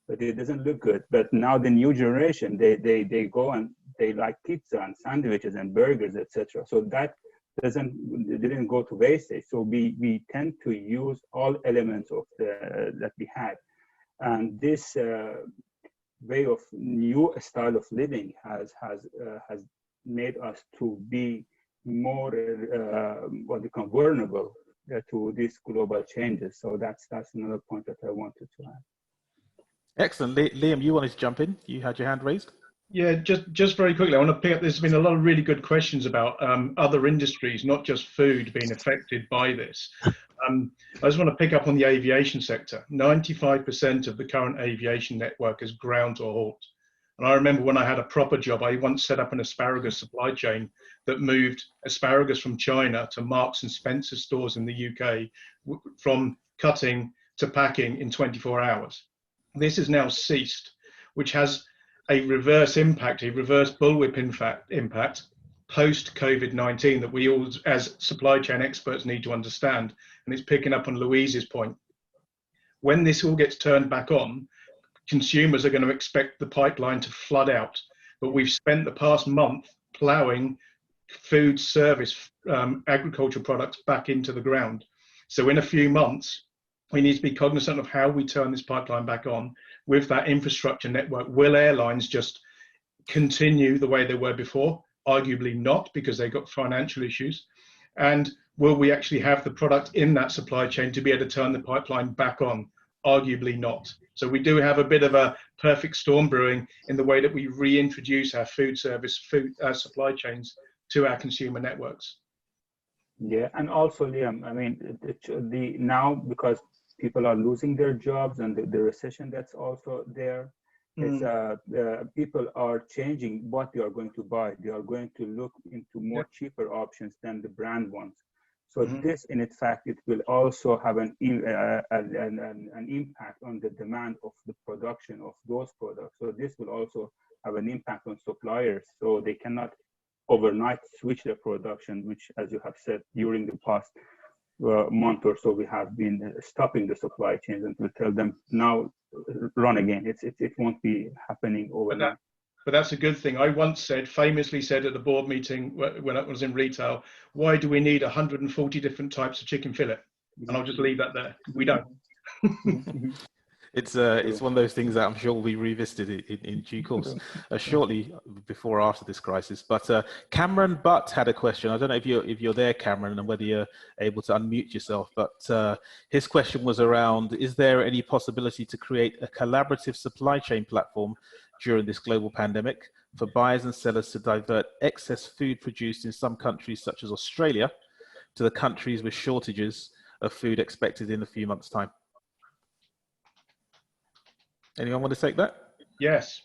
but it doesn't look good. But now the new generation, they go and they like pizza and sandwiches and burgers, etc. So that didn't go to wastage. So we tend to use all elements of that we had, and this way of new style of living has made us to be more vulnerable to these global changes. So that's another point that I wanted to add. Excellent. Liam, you wanted to jump in? You had your hand raised? Yeah, just very quickly, I want to pick up, there's been a lot of really good questions about other industries, not just food, being affected by this. I just want to pick up on the aviation sector. 95% of the current aviation network is ground to a halt. And I remember when I had a proper job, I once set up an asparagus supply chain that moved asparagus from China to Marks and Spencer stores in the UK, from cutting to packing in 24 hours. This has now ceased, which has a reverse impact, a reverse bullwhip impact post-COVID-19 that we all, as supply chain experts, need to understand. And it's picking up on Louise's point. When this all gets turned back on, consumers are going to expect the pipeline to flood out. But we've spent the past month ploughing food service, agricultural products back into the ground. So in a few months, we need to be cognizant of how we turn this pipeline back on with that infrastructure network. Will airlines just continue the way they were before? Arguably not, because they got financial issues. And will we actually have the product in that supply chain to be able to turn the pipeline back on? Arguably not. So we do have a bit of a perfect storm brewing in the way that we reintroduce our food service, supply chains to our consumer networks. Yeah, and also, Liam, I mean, now because people are losing their jobs and the recession that's also there, people are changing what they are going to buy. They are going to look into more cheaper options than the brand ones. So this, in fact, it will also have an impact on the demand of the production of those products. So this will also have an impact on suppliers. So they cannot overnight switch their production, which, as you have said, during the past month or so, we have been stopping the supply chains and to tell them now run again. It won't be happening overnight. But that's a good thing. I once famously said at the board meeting when I was in retail, why do we need 140 different types of chicken fillet? And I'll just leave that there. We don't. It's one of those things that I'm sure will be revisited in due course, shortly before or after this crisis. But Cameron Butt had a question. I don't know if you're there, Cameron, and whether you're able to unmute yourself. But his question was around: is there any possibility to create a collaborative supply chain platform during this global pandemic for buyers and sellers to divert excess food produced in some countries, such as Australia, to the countries with shortages of food expected in a few months' time? Anyone want to take that? Yes.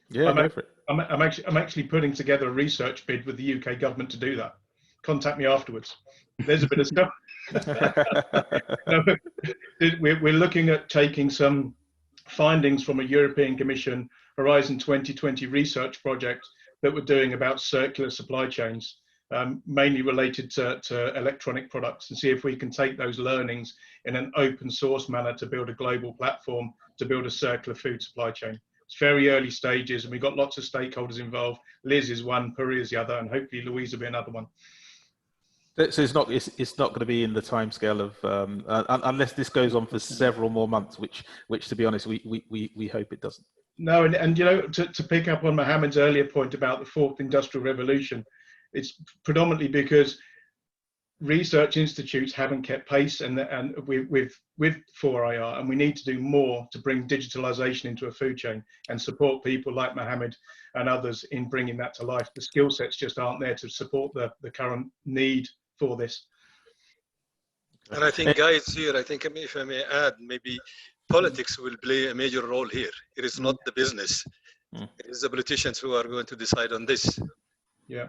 Yeah, go for it. I'm actually putting together a research bid with the UK government to do that. Contact me afterwards. There's a bit of stuff. No, we're looking at taking some findings from a European Commission Horizon 2020 research project that we're doing about circular supply chains, mainly related to electronic products, and see if we can take those learnings in an open source manner to build a global platform to build a circular food supply chain. It's very early stages, and we've got lots of stakeholders involved. Liz is one, Puri is the other, and hopefully Louise will be another one. So it's not going to be in the timescale of unless this goes on for several more months, which to be honest, we hope it doesn't. No, and you know, to pick up on Mohammed's earlier point about the fourth industrial revolution, it's predominantly because research institutes haven't kept pace and with 4IR, and we need to do more to bring digitalization into a food chain and support people like Mohammed and others in bringing that to life. The skill sets just aren't there to support the current need for this. And I think, guys, here, I think, if I may add, maybe politics will play a major role here. It is not the business. It is the politicians who are going to decide on this. Yeah.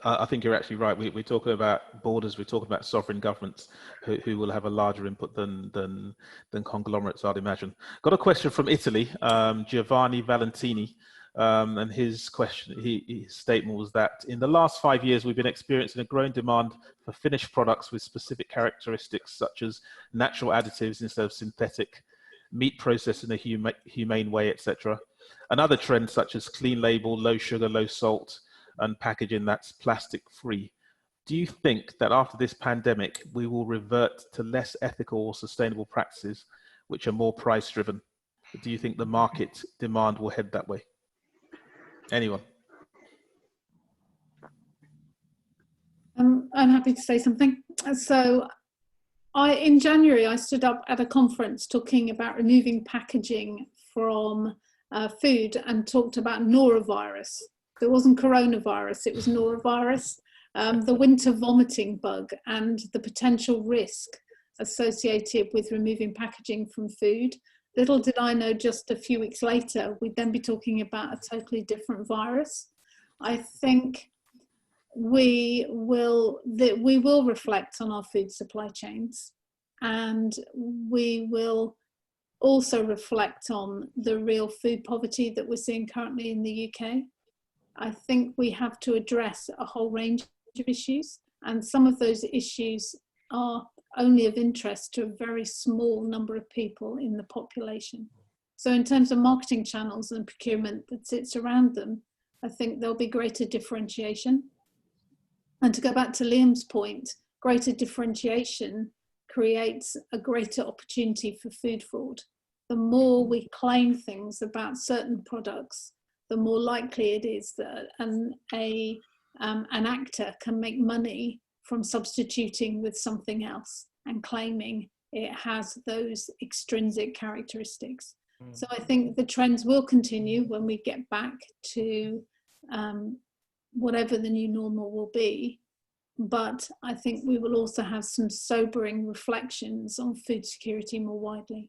I think you're actually right. We're talking about borders. We're talking about sovereign governments who will have a larger input than conglomerates, I'd imagine. Got a question from Italy, Giovanni Valentini, and his statement was that in the last 5 years we've been experiencing a growing demand for finished products with specific characteristics such as natural additives instead of synthetic, meat processed in a humane way, etc. And other trends such as clean label, low sugar, low salt, and packaging that's plastic free. Do you think that after this pandemic, we will revert to less ethical or sustainable practices, which are more price driven? Do you think the market demand will head that way? Anyone? I'm happy to say something. So in January, I stood up at a conference talking about removing packaging from food and talked about norovirus. It wasn't coronavirus, it was norovirus, the winter vomiting bug, and the potential risk associated with removing packaging from food. Little did I know, just a few weeks later, we'd then be talking about a totally different virus. I think we will reflect on our food supply chains, and we will also reflect on the real food poverty that we're seeing currently in the UK. I think we have to address a whole range of issues, and some of those issues are only of interest to a very small number of people in the population. So in terms of marketing channels and procurement that sits around them, I think there'll be greater differentiation. And to go back to Liam's point, greater differentiation creates a greater opportunity for food fraud. The more we claim things about certain products, the more likely it is that an actor can make money from substituting with something else and claiming it has those extrinsic characteristics. So I think the trends will continue when we get back to whatever the new normal will be. But I think we will also have some sobering reflections on food security more widely.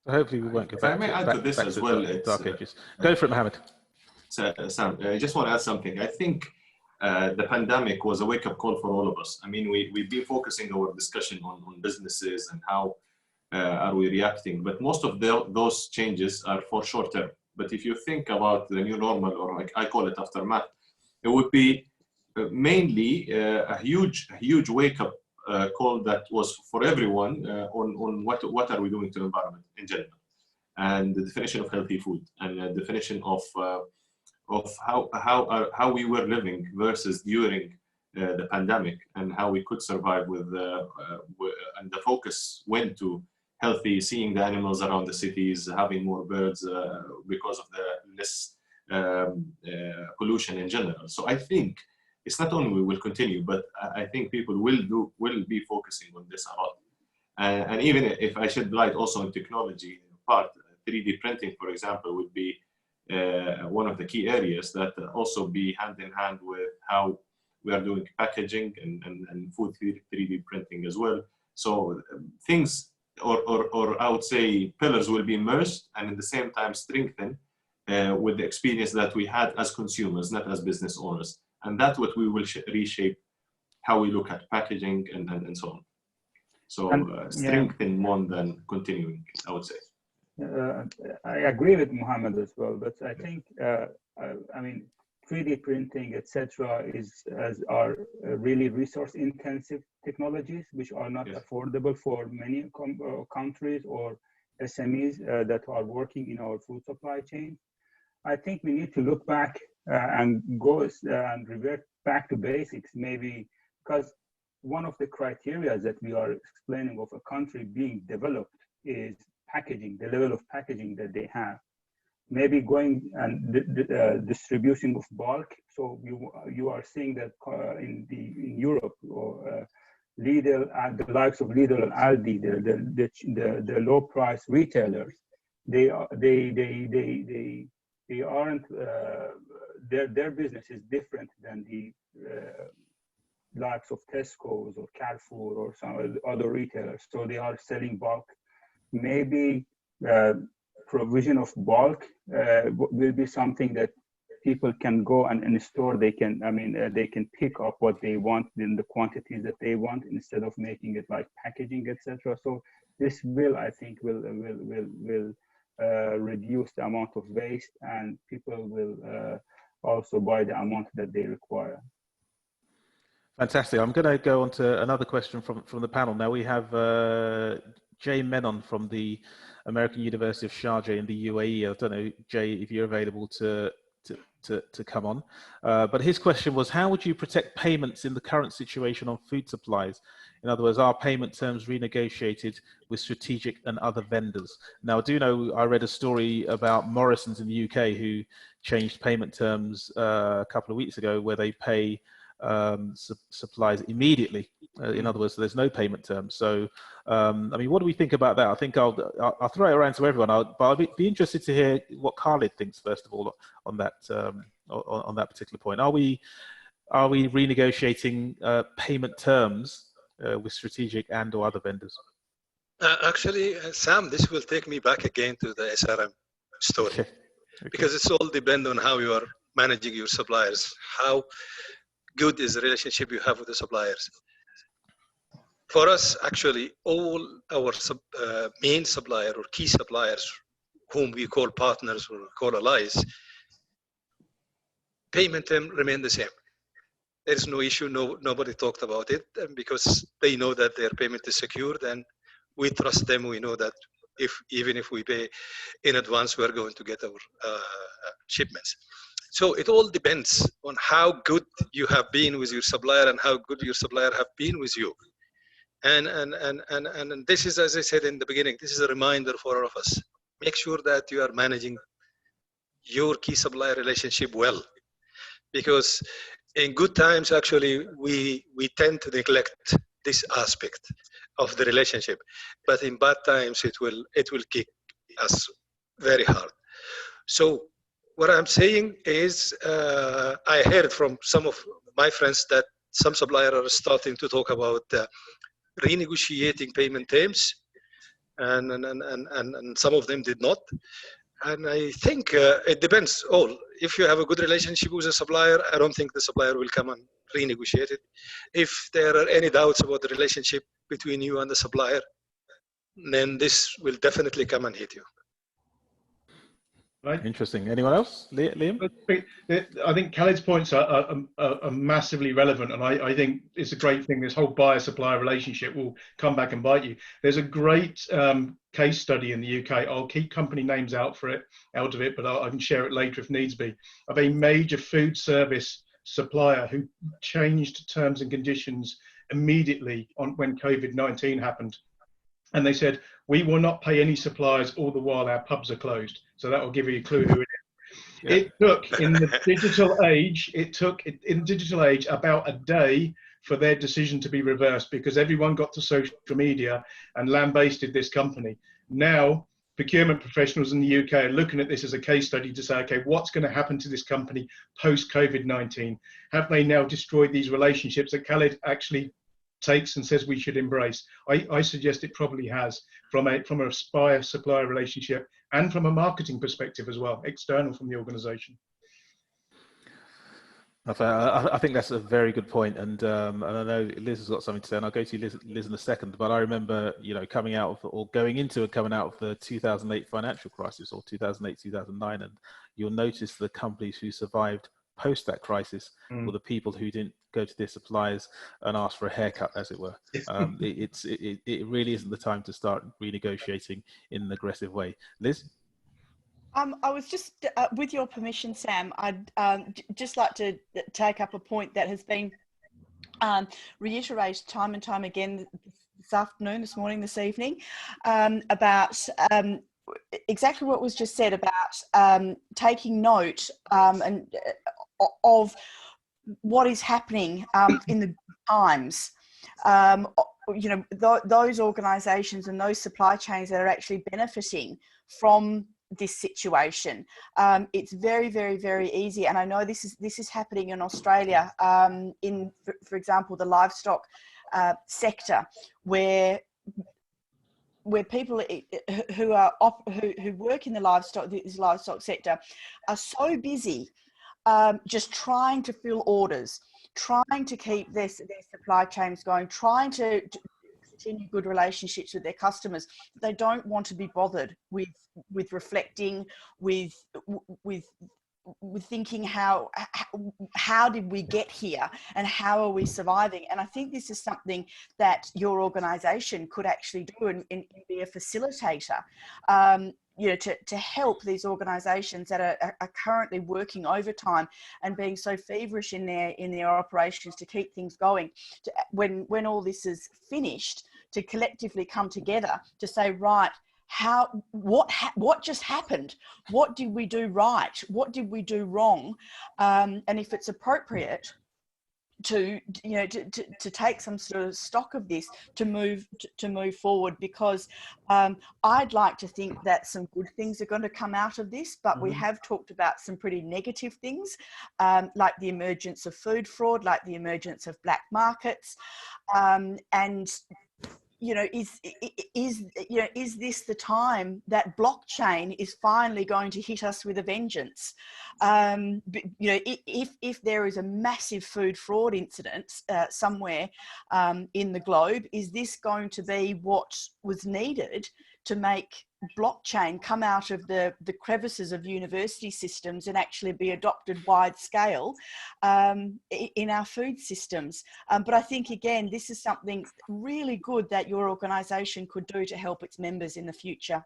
Hopefully we won't go back. If I may add to this as well, dark ages. Go for it, Mohammed. Sam, I just want to add something. I think the pandemic was a wake-up call for all of us. I mean, we've been focusing our discussion on businesses and how are we reacting, but most of those changes are for short term. But if you think about the new normal, or like I call it aftermath, it would be mainly a huge wake-up call that was for everyone on what are we doing to the environment in general, and the definition of healthy food, and the definition of how we were living versus during the pandemic, and how we could survive with and the focus went to healthy, seeing the animals around the cities, having more birds because of the less pollution in general. So I think it's not only we will continue, but I think people will be focusing on this a lot. And even if I shed light also on technology part, 3D printing, for example, would be one of the key areas that also be hand in hand with how we are doing packaging and food 3D printing as well. So things, or I would say pillars, will be merged and at the same time strengthened with the experience that we had as consumers, not as business owners. And that's what we will reshape how we look at packaging and so on. So strengthen more than continuing, I would say. I agree with Mohammed as well, but I think, I mean, 3D printing, etc., are really resource-intensive technologies, which are not affordable for many countries or SMEs that are working in our food supply chain. I think we need to look back and go and revert back to basics, maybe, because one of the criteria that we are explaining of a country being developed is packaging, the level of packaging that they have. Maybe going and distribution of bulk. So you are seeing that in Europe, or Lidl, the likes of Lidl and Aldi, the low price retailers, they aren't their business is different than the likes of Tesco's or Carrefour or some other retailers. So they are selling bulk. Maybe provision of bulk will be something that people can go and in the store, they can, they can pick up what they want in the quantities that they want, instead of making it like packaging, etc. So this will, I think, will reduce the amount of waste, and people will also buy the amount that they require. Fantastic. I'm going to go on to another question from the panel. Now we have Jay Menon from the American University of Sharjah in the UAE. I don't know, Jay, if you're available to come on. But his question was, how would you protect payments in the current situation on food supplies? In other words, are payment terms renegotiated with strategic and other vendors? Now, I do know, I read a story about Morrison's in the UK who changed payment terms a couple of weeks ago, where they pay supplies immediately. In other words, there's no payment terms. So, I mean, what do we think about that? I think I'll throw it around to everyone, but I'd be interested to hear what Khalid thinks first of all on that particular point. Are we renegotiating payment terms with strategic and/or other vendors? Actually, Sam, this will take me back again to the SRM story, okay. Because it's all depend on how you are managing your suppliers. How good is the relationship you have with the suppliers? For us, actually, all our main supplier or key suppliers, whom we call partners or call allies, payment term remain the same. There's no issue. Nobody talked about it, because they know that their payment is secured, and we trust them. We know that even if we pay in advance, we're going to get our shipments. So it all depends on how good you have been with your supplier and how good your supplier have been with you. And this is, as I said in the beginning, this is a reminder for all of us. Make sure that you are managing your key supplier relationship well, because in good times, actually, we tend to neglect this aspect of the relationship, but in bad times, it will kick us very hard. So what I'm saying is, I heard from some of my friends that some suppliers are starting to talk about renegotiating payment terms, and some of them did not. And I think it depends all. If you have a good relationship with a supplier, I don't think the supplier will come and renegotiate it. If there are any doubts about the relationship between you and the supplier, then this will definitely come and hit you. Right. Interesting. Anyone else? Liam? I think Khalid's points are massively relevant, and I think it's a great thing. This whole buyer-supplier relationship will come back and bite you. There's a great case study in the UK. I'll keep company names out of it, but I can share it later if needs be, of a major food service supplier who changed terms and conditions immediately when COVID-19 happened. And they said, we will not pay any suppliers all the while our pubs are closed. So that will give you a clue who it is. Yeah. It took in the digital age, about a day for their decision to be reversed, because everyone got to social media and lambasted this company. Now, procurement professionals in the UK are looking at this as a case study to say, okay, what's going to happen to this company post COVID-19? Have they now destroyed these relationships that Khalid actually takes and says we should embrace? I suggest it probably has, from a buyer-supplier relationship and from a marketing perspective as well, external from the organisation. I think that's a very good point, and I know Liz has got something to say, and I'll go to you, Liz, in a second. But I remember, coming out of, or going into and coming out of the 2008 financial crisis, or 2008, 2009, and you'll notice the companies who survived post that crisis were the people who didn't go to their suppliers and ask for a haircut, as it were. It really isn't the time to start renegotiating in an aggressive way. Liz? I was just, with your permission, Sam, I'd just like to take up a point that has been reiterated time and time again this afternoon, this morning, this evening, about exactly what was just said about taking note of what is happening in the times. Those organisations and those supply chains that are actually benefiting from this situation. It's very, very, very easy, and I know this is happening in Australia, in, for example, the livestock sector, where people who work in the livestock sector are so busy just trying to fill orders, trying to keep their supply chains going, trying to continue good relationships with their customers. They don't want to be bothered with reflecting, with thinking how did we get here and how are we surviving. And I think this is something that your organisation could actually do and be a facilitator, to help these organisations that are currently working overtime and being so feverish in their operations to keep things going, when all this is finished, to collectively come together to say, right, what just happened? What did we do right? What did we do wrong? And if it's appropriate to take some sort of stock of this to move forward, because I'd like to think that some good things are going to come out of this, but we have talked about some pretty negative things, like the emergence of food fraud, like the emergence of black markets, and is this the time that blockchain is finally going to hit us with a vengeance? If there is a massive food fraud incident somewhere in the globe, is this going to be what was needed to make blockchain come out of the crevices of university systems and actually be adopted wide scale in our food systems? But I think, again, this is something really good that your organisation could do to help its members in the future.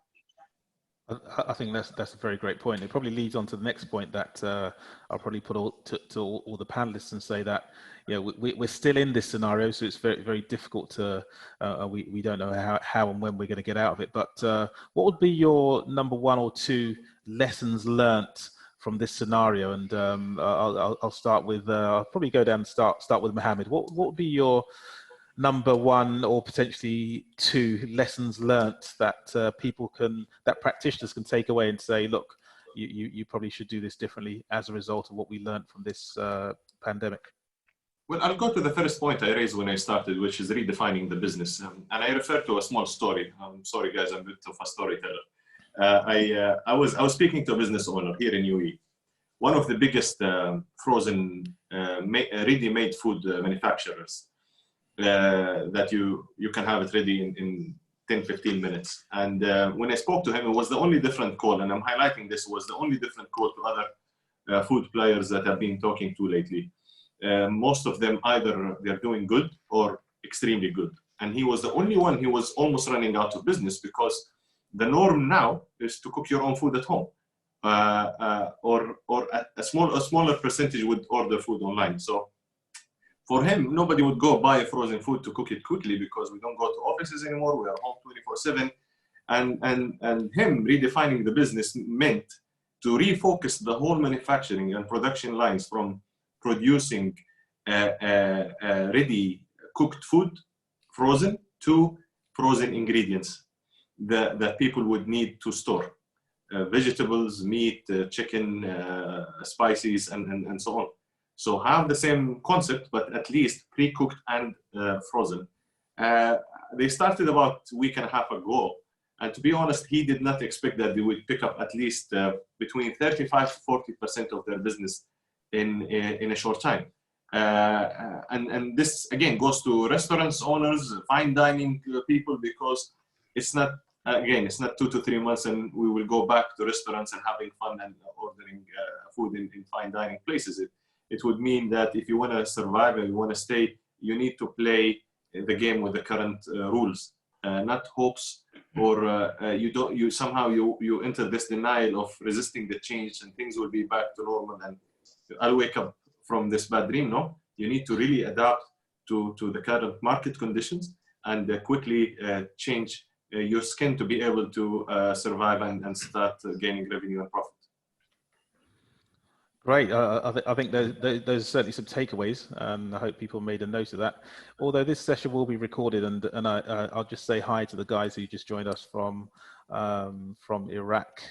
I think that's a very great point. It probably leads on to the next point that I'll probably put to all the panelists and say that, we're still in this scenario, so it's very, very difficult to, we don't know how and when we're going to get out of it. But what would be your number 1 or 2 lessons learnt from this scenario? And I'll start with, I'll probably go down and start with Mohammed. What would be your number 1 or potentially 2 lessons learnt that that practitioners can take away and say, look, you probably should do this differently as a result of what we learned from this pandemic? Well, I'll go to the first point I raised when I started, which is redefining the business. And I refer to a small story. I'm sorry, guys, I'm a bit of a storyteller. I was speaking to a business owner here in UAE, one of the biggest frozen ready-made food manufacturers that you can have it ready in 10-15 minutes. And when I spoke to him, it was the only different call, and I'm highlighting this, was the only different call to other food players that I've been talking to lately. Most of them either they're doing good or extremely good. And he was the only one who was almost running out of business, because the norm now is to cook your own food at home. Or a smaller percentage would order food online. So for him, nobody would go buy frozen food to cook it quickly, because we don't go to offices anymore. We are home 24/7. And him redefining the business meant to refocus the whole manufacturing and production lines from producing ready cooked food, frozen, to frozen ingredients that people would need to store. Vegetables, meat, chicken, spices, and so on. So have the same concept, but at least pre-cooked and frozen. They started about a week and a half ago. And to be honest, he did not expect that they would pick up at least between 35 to 40% of their business in a short time. And this, again, goes to restaurants owners, fine dining people, because it's not, again, it's not 2 to 3 months and we will go back to restaurants and having fun and ordering food in fine dining places. It would mean that if you want to survive and you want to stay, you need to play the game with the current rules, not hopes, or you enter this denial of resisting the change and things will be back to normal and I'll wake up from this bad dream. No, you need to really adapt to the current market conditions and quickly change your skin to be able to survive and start gaining revenue and profit. Great. I think there's certainly some takeaways, and I hope people made a note of that. Although this session will be recorded, and I'll just say hi to the guys who just joined us from Iraq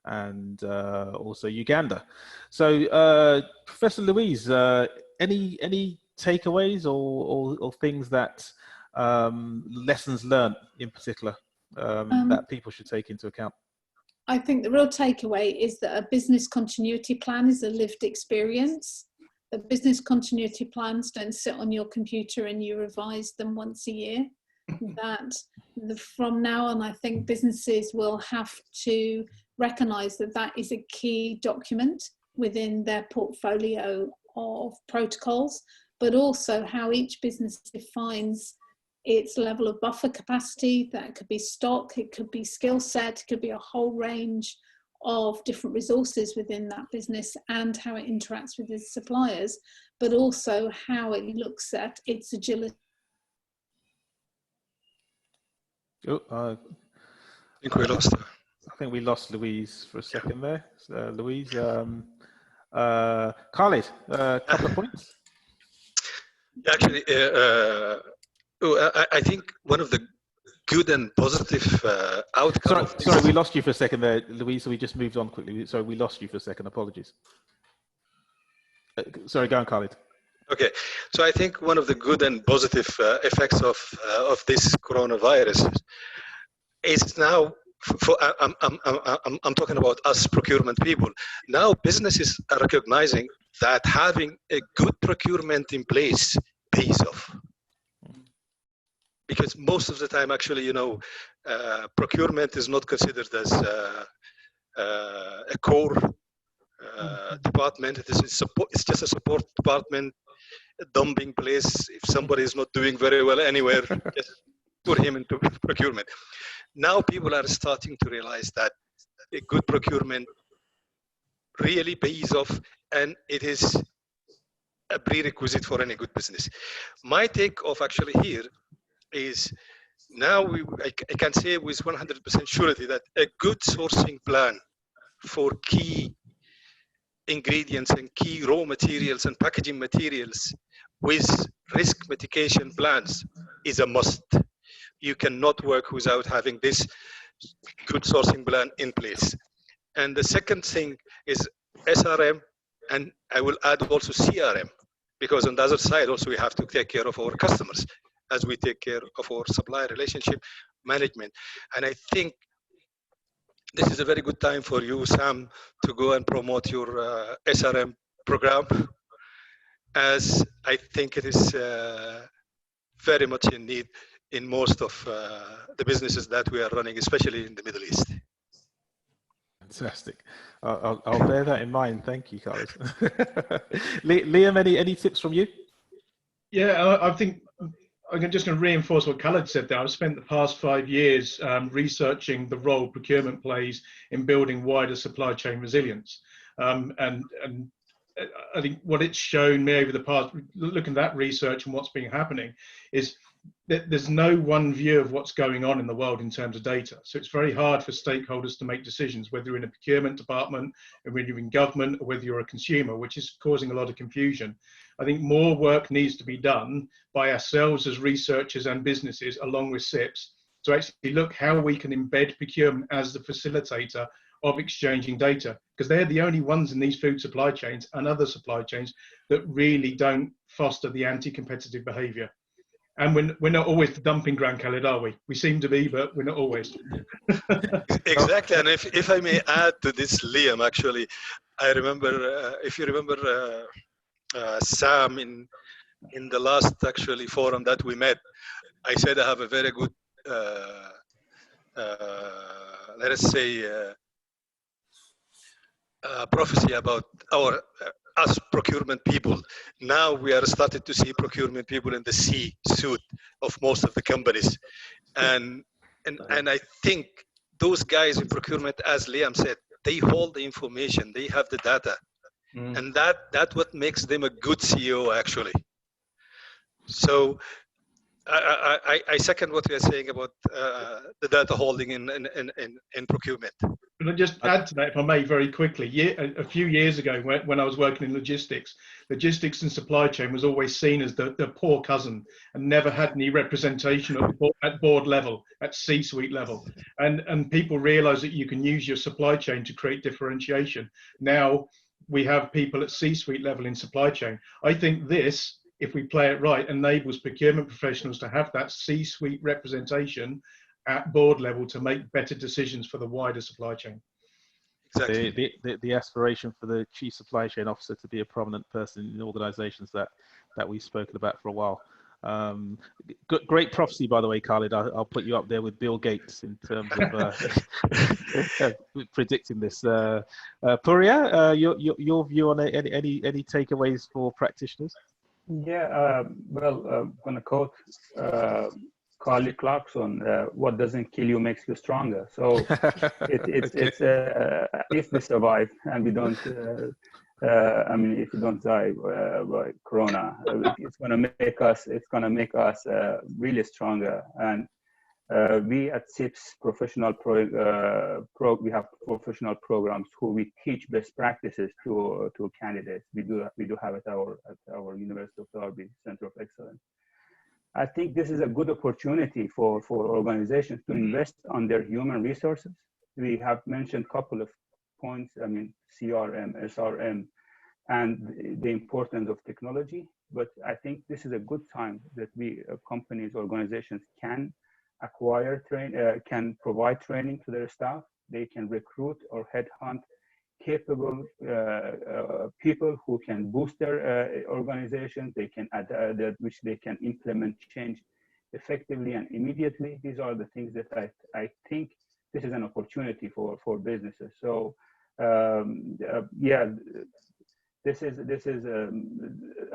and also Uganda. So, Professor Louise, any takeaways or things that lessons learned in particular that people should take into account? I think the real takeaway is that a business continuity plan is a lived experience. The business continuity plans don't sit on your computer and you revise them once a year. From now on, I think businesses will have to recognize that that is a key document within their portfolio of protocols, but also how each business defines its level of buffer capacity. That could be stock, it could be skill set, it could be a whole range of different resources within that business, and how it interacts with its suppliers, but also how it looks at its agility. I think we lost her. I think we lost Louise for a second there. Louise, Khalid, a couple of points. Actually, I think one of the good and positive outcomes. Sorry, we lost you for a second there, Louise. So we just moved on quickly. Sorry, we lost you for a second. Apologies. Sorry, go on, Khalid. Okay, so I think one of the good and positive effects of this coronavirus is now. I'm talking about us procurement people. Now businesses are recognizing that having a good procurement in place pays off. Because most of the time, actually, procurement is not considered as a core department. It's just a support department, a dumping place. If somebody is not doing very well anywhere, just put him into procurement. Now people are starting to realize that a good procurement really pays off, and it is a prerequisite for any good business. My take off actually here is now I can say with 100% surety that a good sourcing plan for key ingredients and key raw materials and packaging materials with risk mitigation plans is a must. You cannot work without having this good sourcing plan in place. And the second thing is SRM, and I will add also CRM, because on the other side also we have to take care of our customers as we take care of our supplier relationship management. And I think this is a very good time for you, Sam, to go and promote your SRM program, as I think it is very much in need in most of the businesses that we are running, especially in the Middle East. Fantastic. I'll bear that in mind. Thank you, Carlos. Liam, any tips from you? Yeah, I think I'm just going to reinforce what Khaled said there. I've spent the past 5 years researching the role procurement plays in building wider supply chain resilience. And I think what it's shown me over the past, looking at that research and what's been happening, is that there's no one view of what's going on in the world in terms of data. So it's very hard for stakeholders to make decisions, whether you're in a procurement department, or whether you're in government, or whether you're a consumer, which is causing a lot of confusion. I think more work needs to be done by ourselves as researchers and businesses, along with CIPS, to actually look how we can embed procurement as the facilitator of exchanging data, because they're the only ones in these food supply chains and other supply chains that really don't foster the anti-competitive behavior. And we're not always the dumping ground, Khaled, are we? We seem to be, but we're not always. Exactly. And if I may add to this, Liam, actually, I remember, if you remember, Sam, in the last actually forum that we met, I said I have a very good, let us say, prophecy about us procurement people. Now we are starting to see procurement people in the C-suite of most of the companies, and I think those guys in procurement, as Liam said, they hold the information, they have the data, and that what makes them a good CEO actually. So I second what you are saying about the data holding in procurement. Can I just add to that, if I may, very quickly? A few years ago, when I was working in logistics and supply chain was always seen as the poor cousin and never had any representation at board level, at C-suite level. And people realize that you can use your supply chain to create differentiation. Now we have people at C-suite level in supply chain. I think this, if we play it right, enables procurement professionals to have that C-suite representation at board level to make better decisions for the wider supply chain. Exactly. The aspiration for the chief supply chain officer to be a prominent person in organizations that we've spoken about for a while. Great prophecy, by the way, Khaled. I'll put you up there with Bill Gates in terms of predicting this. Puria, your view on any takeaways for practitioners? Yeah, well, I'm going to quote Carly Clarkson, what doesn't kill you makes you stronger. So it's if we survive and we don't, I mean, if we don't die by Corona, it's going to make us really stronger. And we at CIPS professional we have professional programs who we teach best practices to candidates. We do have at our University of Derby Center of Excellence. I think this is a good opportunity for organizations to invest on their human resources. We have mentioned a couple of points. I mean, CRM, SRM, and the importance of technology. But I think this is a good time that companies, organizations can acquire can provide training to their staff. They can recruit or headhunt capable people who can boost their organizations. They can which they can implement change effectively and immediately. These are the things that I think this is an opportunity for businesses. So yeah, this is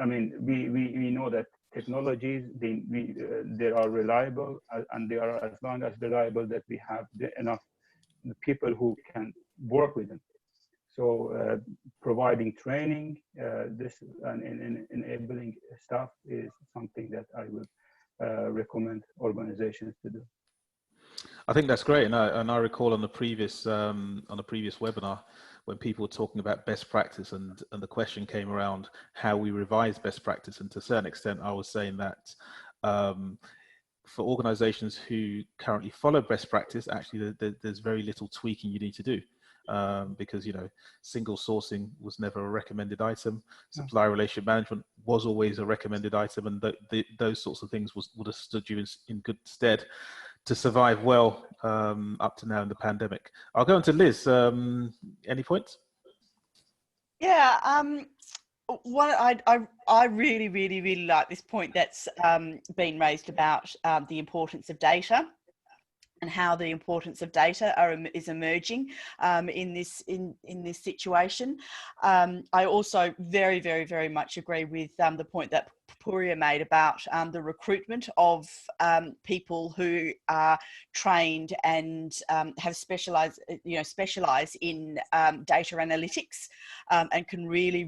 I mean, we know that technologies they are reliable, and they are as long as reliable that we have enough people who can work with them. So providing training, this and enabling staff is something that I would recommend organizations to do. I think that's great, and I recall on the previous webinar when people were talking about best practice, and the question came around how we revise best practice, and to a certain extent, I was saying that for organizations who currently follow best practice, actually there's very little tweaking you need to do. Because, you know, single sourcing was never a recommended item. Supplier relationship management was always a recommended item, and those sorts of things would have stood you in good stead. to survive well up to now in the pandemic. I'll go on to Liz. Any points? Yeah, what I really like this point that's been raised about the importance of data and how the importance of data is emerging in this situation. I also very much agree with the point that Puria made about the recruitment of people who are trained and have specialize in data analytics and can really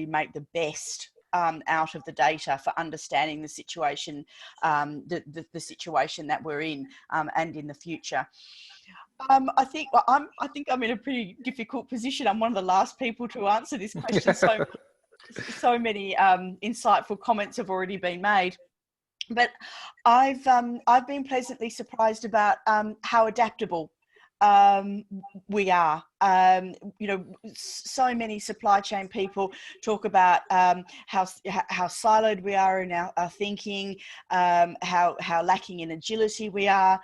make the best out of the data for understanding the situation, the situation that we're in and in the future. I think I'm in a pretty difficult position. I'm one of the last people to answer this question. So many insightful comments have already been made, but I've been pleasantly surprised about how adaptable we are. So many supply chain people talk about how siloed we are in our thinking, how lacking in agility we are.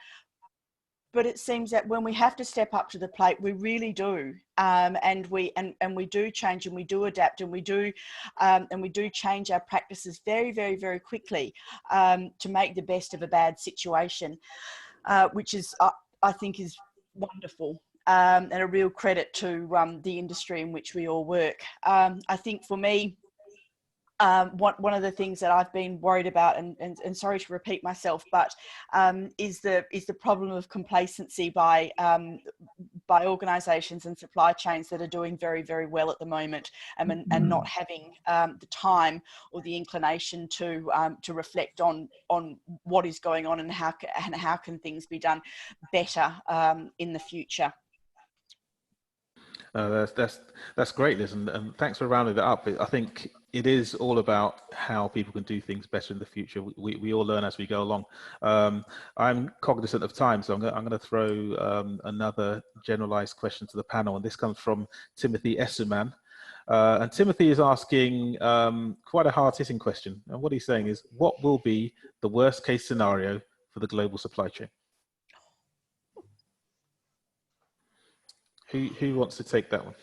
But it seems that when we have to step up to the plate, we really do, and we do change and we do adapt and we do change our practices very quickly to make the best of a bad situation, which is I think is wonderful and a real credit to the industry in which we all work. I think for me, one of the things that I've been worried about, and sorry to repeat myself, but is the problem of complacency by organisations and supply chains that are doing very well at the moment, and not having the time or the inclination to reflect on what is going on and how can things be done better in the future. That's great, Liz, and thanks for rounding that up. I think it is all about how people can do things better in the future. We all learn as we go along. I'm cognizant of time, so I'm going to throw another generalized question to the panel, and this comes from Timothy Essuman. And Timothy is asking quite a hard-hitting question, and what he's saying is, what will be the worst case scenario for the global supply chain? Who wants to take that one?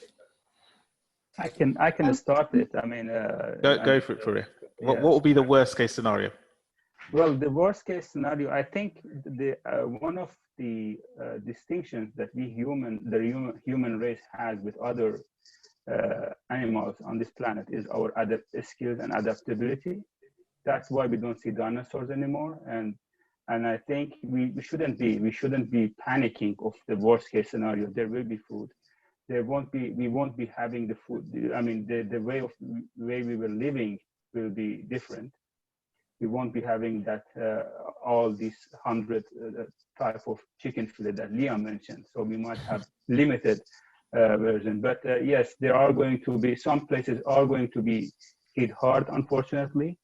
I can start it. I mean, go for it, Puria. What will be the worst case scenario? Well, the worst case scenario, I think the one of the distinctions that the human race has with other animals on this planet is our skills and adaptability. That's why we don't see dinosaurs anymore, and I think we shouldn't be panicking of the worst case scenario. There will be food. We won't be having the food. I mean, the way we were living will be different. We won't be having that all these 100 type of chicken fillet that Liam mentioned. So we might have limited version. But yes, there are going to be some places are going to be hit hard, unfortunately.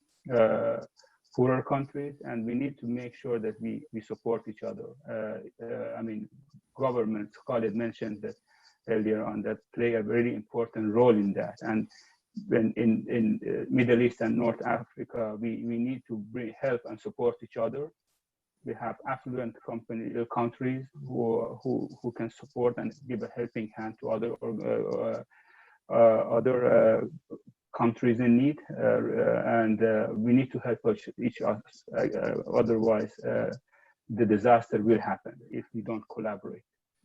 Poorer countries, and we need to make sure that we support each other. I mean, governments, Khalid mentioned that earlier on, that play a very important role in that. And when in Middle East and North Africa, we need to help and support each other. We have affluent countries who can support and give a helping hand to other countries in need, and we need to help each other. Otherwise, the disaster will happen if we don't collaborate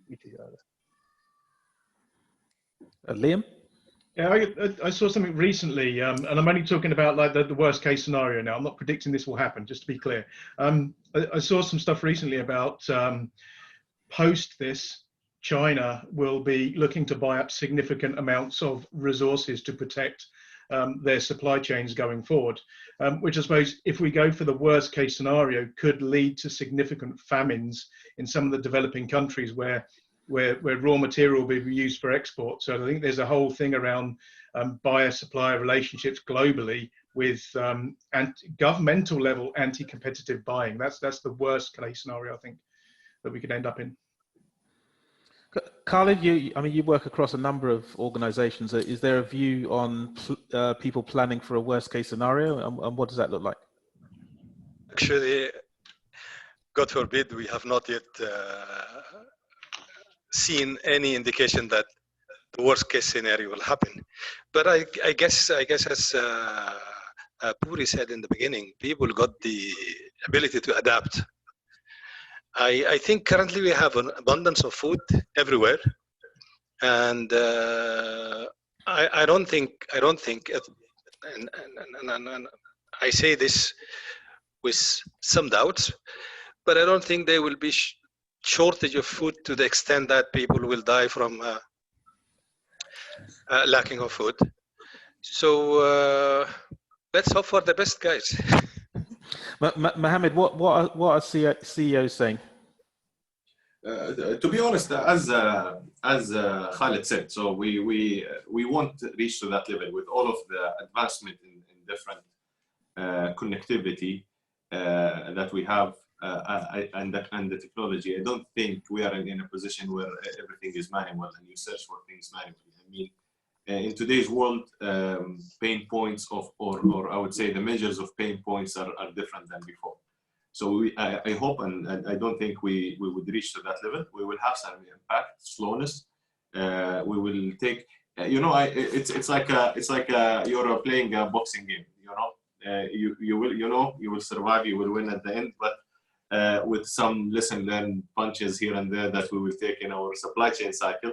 with each other. Liam? Yeah, I saw something recently, and I'm only talking about like the worst case scenario now. I'm not predicting this will happen, just to be clear. I saw some stuff recently about post this, China will be looking to buy up significant amounts of resources to protect their supply chains going forward, which I suppose, if we go for the worst case scenario, could lead to significant famines in some of the developing countries where raw material will be used for export. So I think there's a whole thing around buyer-supplier relationships globally with governmental level anti-competitive buying. That's the worst case scenario I think that we could end up in. Khalid, you work across a number of organizations. Is there a view on people planning for a worst case scenario, and what does that look like? Actually, God forbid, we have not yet seen any indication that the worst case scenario will happen. But I guess as Puri said in the beginning, people got the ability to adapt. I think currently we have an abundance of food everywhere, and I don't think, and I say this with some doubts, but I don't think there will be shortage of food to the extent that people will die from lacking of food. So let's hope for the best, guys. Mohammed, what are CEOs saying? To be honest, as Khalid said, so we won't reach to that level with all of the advancement in different connectivity that we have and the technology. I don't think we are in a position where everything is manual and you search for things manually. I mean, in today's world, pain points or I would say the measures of pain points are different than before. So I hope and I don't think we would reach to that level. We will have some impact, slowness. We will take, it's like you're playing a boxing game. You will survive. You will win at the end, but with some lesson learned punches here and there that we will take in our supply chain cycle.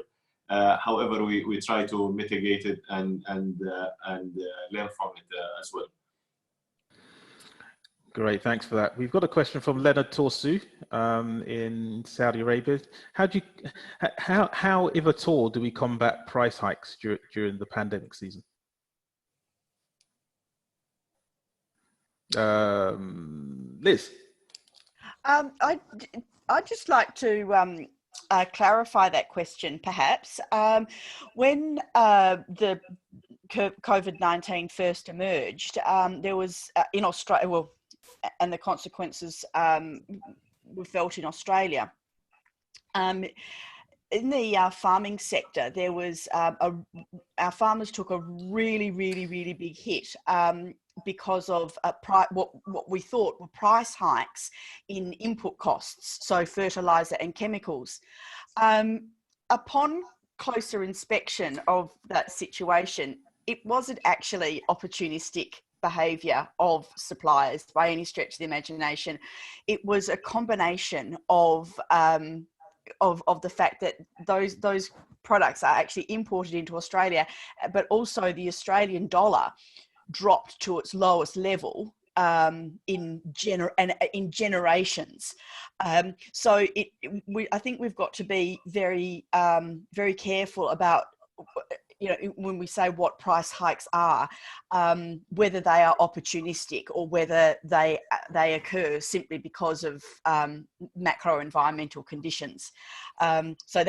However, we try to mitigate it and learn from it as well. Great, thanks for that. We've got a question from Leonard Torsu in Saudi Arabia. How, if at all, do we combat price hikes during the pandemic season? Liz? I'd just like to clarify that question, perhaps. When the COVID-19 first emerged, there was in Australia, and the consequences were felt in Australia. In the farming sector, there was our farmers took a really big hit because of what we thought were price hikes in input costs, so fertilizer and chemicals. Upon closer inspection of that situation, it wasn't actually opportunistic behaviour of suppliers by any stretch of the imagination. It was a combination of the fact that those products are actually imported into Australia, but also the Australian dollar dropped to its lowest level in generations. So I think we've got to be very careful about, when we say what price hikes are, whether they are opportunistic or whether they occur simply because of macro environmental conditions. So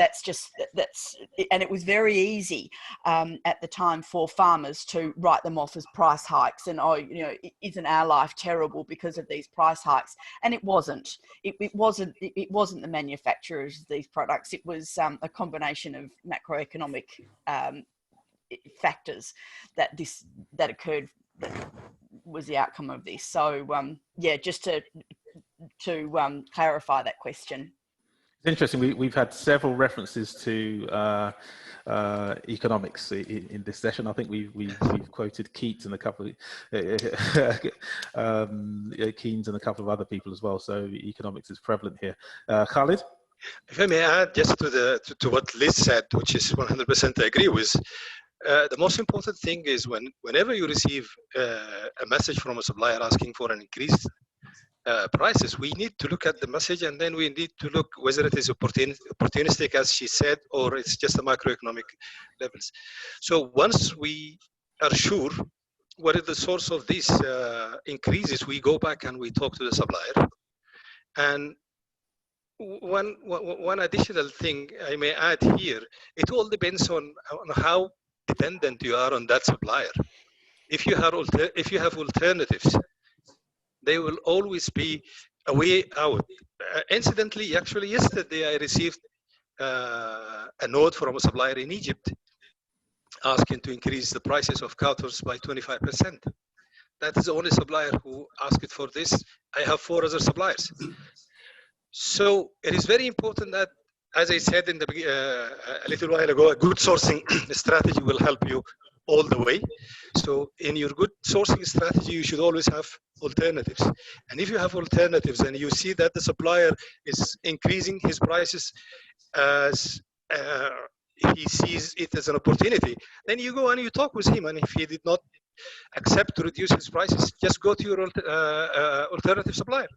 and it was very easy at the time for farmers to write them off as price hikes and, isn't our life terrible because of these price hikes? And it wasn't. It wasn't the manufacturers of these products. It was a combination of macroeconomic factors that occurred, that was the outcome of this. So just to clarify that question. It's interesting. We've had several references to economics in this session. I think we've quoted Keats and a couple of Keynes and a couple of other people as well. So economics is prevalent here. Khalid? If I may add just to what Liz said, which is 100% I agree with. The most important thing is whenever you receive a message from a supplier asking for an increased prices, we need to look at the message, and then we need to look whether it is opportunistic, as she said, or it's just a macroeconomic levels. So once we are sure what is the source of these increases, we go back and we talk to the supplier. And one additional thing I may add here, it all depends on how dependent you are on that supplier. If you have alternatives, there will always be a way out. Incidentally, actually yesterday I received a note from a supplier in Egypt asking to increase the prices of cathodes by 25%. That is the only supplier who asked for this. I have 4 other suppliers. So it is very important that, as I said in the a little while ago, a good sourcing strategy will help you all the way. So in your good sourcing strategy, you should always have alternatives. And if you have alternatives and you see that the supplier is increasing his prices as he sees it as an opportunity, then you go and you talk with him. And if he did not accept to reduce his prices, just go to your alternative supplier.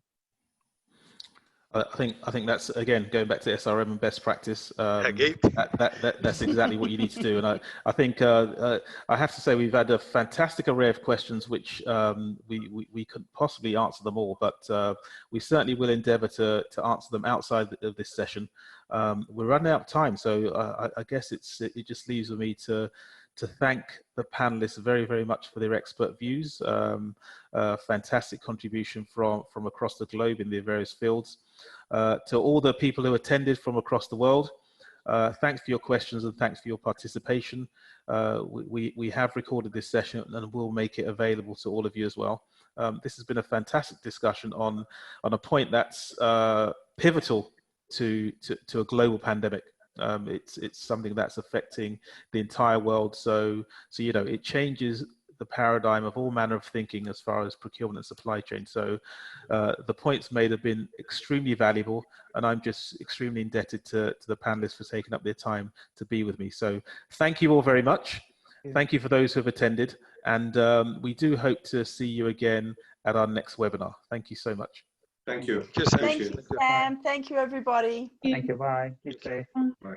I think that's, again, going back to SRM and best practice. Again. That's exactly what you need to do. And I think I have to say we've had a fantastic array of questions, which we couldn't possibly answer them all, but we certainly will endeavour to answer them outside of this session. We're running out of time, so I guess it just leaves with me to thank the panelists very, very much for their expert views. Fantastic contribution from across the globe in their various fields. To all the people who attended from across the world, thanks for your questions and thanks for your participation. We have recorded this session and we'll make it available to all of you as well. This has been a fantastic discussion on a point that's pivotal to a global pandemic. It's something that's affecting the entire world. So you know, it changes the paradigm of all manner of thinking as far as procurement and supply chain. So the points made have been extremely valuable, and I'm just extremely indebted to the panelists for taking up their time to be with me. So thank you all very much. Thank you for those who have attended, and we do hope to see you again at our next webinar. Thank you so much. Thank you. Thank you, Sam. Thank you, everybody. Thank you. Bye. Keep safe. Bye.